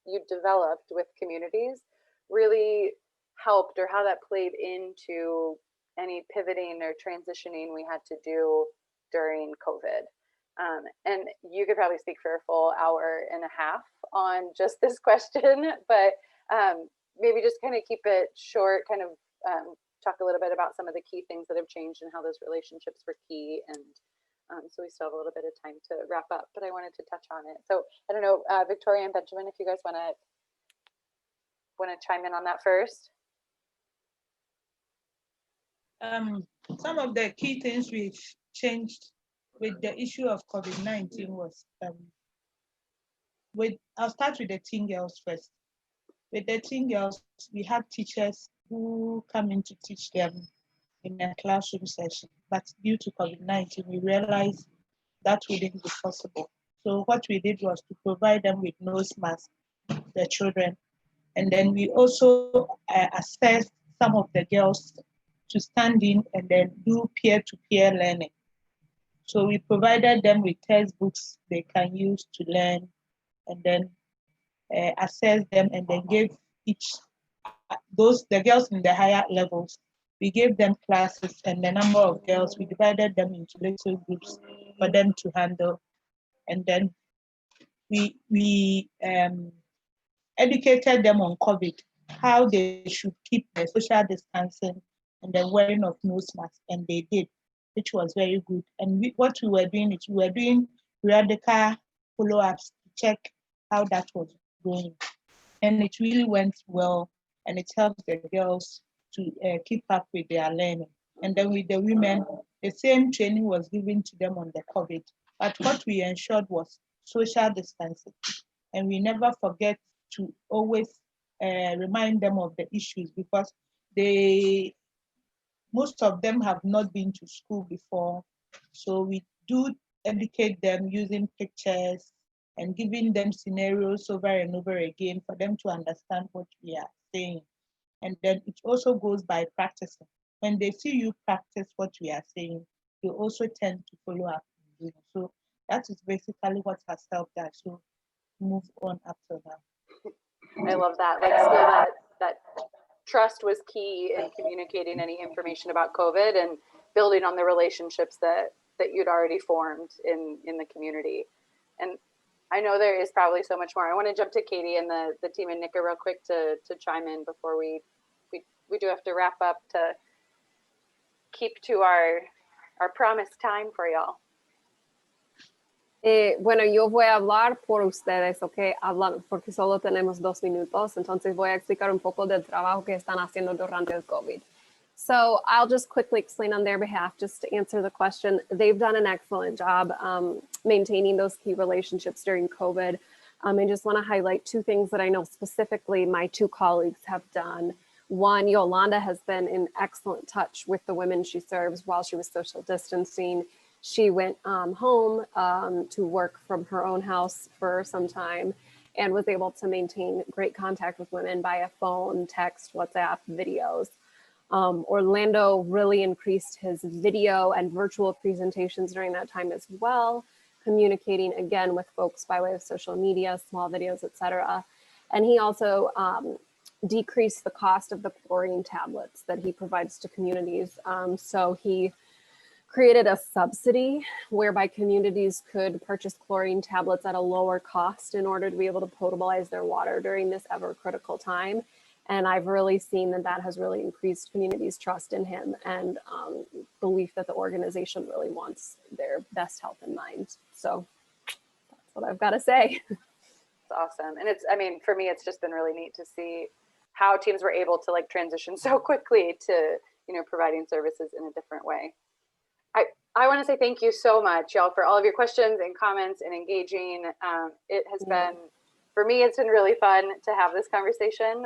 A: you developed with communities really helped, or how that played into any pivoting or transitioning we had to do during COVID. And you could probably speak for a full hour and a half on just this question, but maybe just kind of keep it short, kind of talk a little bit about some of the key things that have changed and how those relationships were key. And so we still have a little bit of time to wrap up, but I wanted to touch on it. So I don't know, Victoria and Benjamin, if you guys want to chime in on that first.
G: Some of the key things we've changed with the issue of COVID-19 was, I'll start with the teen girls first. With the teen girls, we had teachers who come in to teach them in a classroom session, but due to COVID-19, we realized that wouldn't be possible. So what we did was to provide them with nose masks, the children, and then we also assessed some of the girls to stand in and then do peer-to-peer learning. So we provided them with textbooks they can use to learn, and then assess them, and then gave the girls in the higher levels, we gave them classes, and the number of girls, we divided them into little groups for them to handle. And then we educated them on COVID, how they should keep the social distancing and the wearing of nose masks, and they did, which was very good. And what we were doing is we were doing periodical follow-ups to check how that was going. And it really went well, and it helped the girls to keep up with their learning. And then with the women, the same training was given to them on the COVID. But what we ensured was social distancing. And we never forget to always remind them of the issues, because most of them have not been to school before. So we do educate them using pictures and giving them scenarios over and over again for them to understand what we are saying. And then it also goes by practicing. When they see you practice what we are saying, they also tend to follow up. So that is basically what has helped us to move on up to now.
A: I love that. Like still that trust was key in communicating any information about COVID and building on the relationships that you'd already formed in the community. And I know there is probably so much more. I want to jump to Katie and the team in Nica real quick to chime in before we do have to wrap up to keep to our promised time for y'all.
C: Bueno, yo voy a hablar por ustedes, ¿ok? Hablando, porque solo tenemos 2 minutos, entonces voy a explicar un poco del trabajo que están haciendo durante el COVID. So I'll just quickly explain on their behalf, just to answer the question. They've done an excellent job maintaining those key relationships during COVID. I just want to highlight 2 things that I know specifically my 2 colleagues have done. One, Yolanda has been in excellent touch with the women she serves while she was social distancing. She went home to work from her own house for some time and was able to maintain great contact with women via phone, text, WhatsApp, videos. Orlando really increased his video and virtual presentations during that time as well, communicating again with folks by way of social media, small videos, etc. And he also decreased the cost of the chlorine tablets that he provides to communities. So he created a subsidy whereby communities could purchase chlorine tablets at a lower cost in order to be able to potabilize their water during this ever critical time. And I've really seen that has really increased communities' trust in him and belief that the organization really wants their best health in mind. So that's what I've got to say.
A: It's awesome. And I mean, for me, it's just been really neat to see how teams were able to transition so quickly to, providing services in a different way. I want to say thank you so much, y'all, for all of your questions and comments and engaging. It has been, for me, it's been really fun to have this conversation.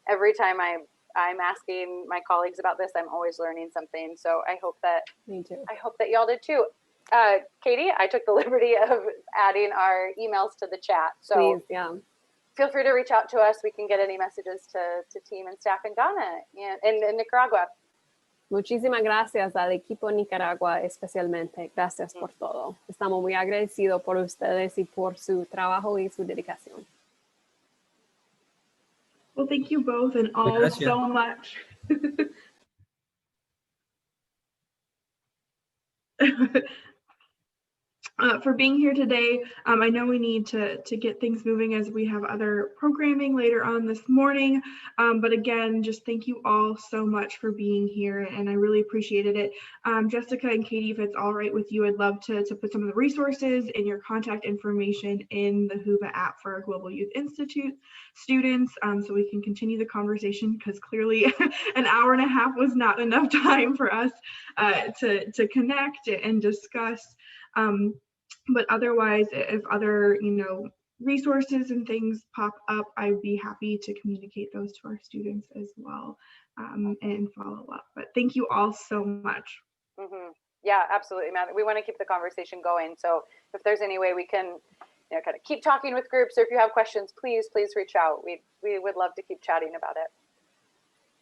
A: Every time I'm asking my colleagues about this, I'm always learning something. So I hope that
C: Me too.
A: I hope that y'all did too. Katie, I took the liberty of adding our emails to the chat. So
C: Please, yeah.
A: Feel free to reach out to us. We can get any messages to team and staff in Ghana and in Nicaragua.
C: Muchísimas gracias al equipo Nicaragua especialmente. Gracias por todo. Estamos muy agradecidos por ustedes y por su trabajo y su dedicación.
B: Well, thank you both and all
D: Gracias.
B: so much. For being here today. I know we need to get things moving as we have other programming later on this morning. But again, just thank you all so much for being here, and I really appreciated it. Jessica and Katie, if it's all right with you, I'd love to put some of the resources and your contact information in the Whova app for our Global Youth Institute students, so we can continue the conversation, because clearly an hour and a half was not enough time for us to connect and discuss. But otherwise, if other, resources and things pop up, I'd be happy to communicate those to our students as well, and follow up. But thank you all so much.
A: Mm-hmm. Yeah, absolutely, Matt. We want to keep the conversation going. So if there's any way we can, kind of keep talking with groups, or if you have questions, please reach out. We would love to keep chatting about it.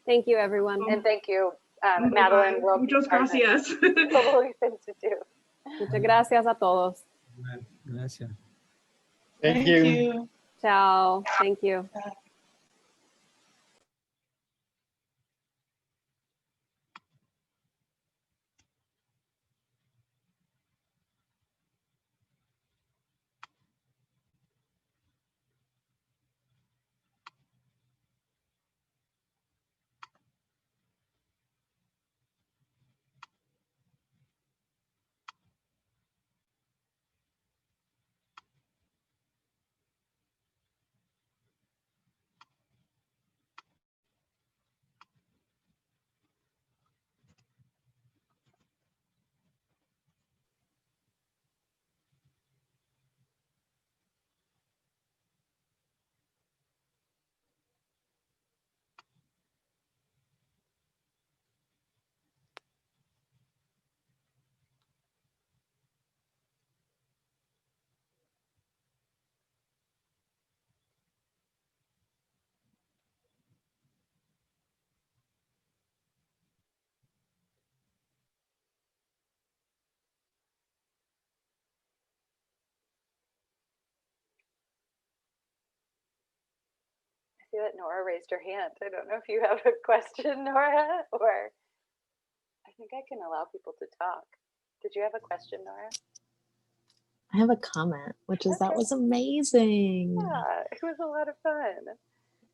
C: Thank you, everyone.
A: And thank you, Madeline.
B: Muchas gracias.
A: Global Youth Institute.
C: Muchas gracias a todos.
D: Gracias.
F: Thank you.
C: Ciao. Thank you.
A: see that Nora raised her hand. I don't know if you have a question, Nora, or I think I can allow people to talk. Did you have a question, Nora?
H: I have a comment, which is that
A: Okay.
H: was amazing.
A: Yeah, it was a lot of fun.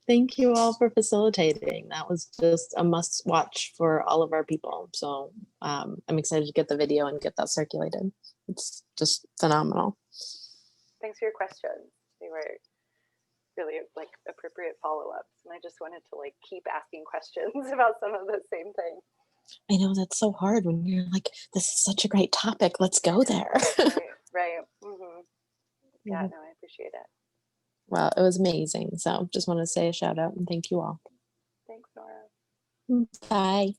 H: Thank you all for facilitating. That was just a must watch for all of our people. So I'm excited to get the video and get that circulated. It's just phenomenal.
A: Thanks for your questions. They were really like appropriate follow-ups, and I just wanted to like keep asking questions about some of the same things.
H: I know that's so hard when you're like, this is such a great topic. Let's go there.
A: Right. Mm-hmm. Yeah, no, I appreciate it.
H: Well, it was amazing. So just want to say a shout out and thank you all.
A: Thanks, Nora.
H: Bye.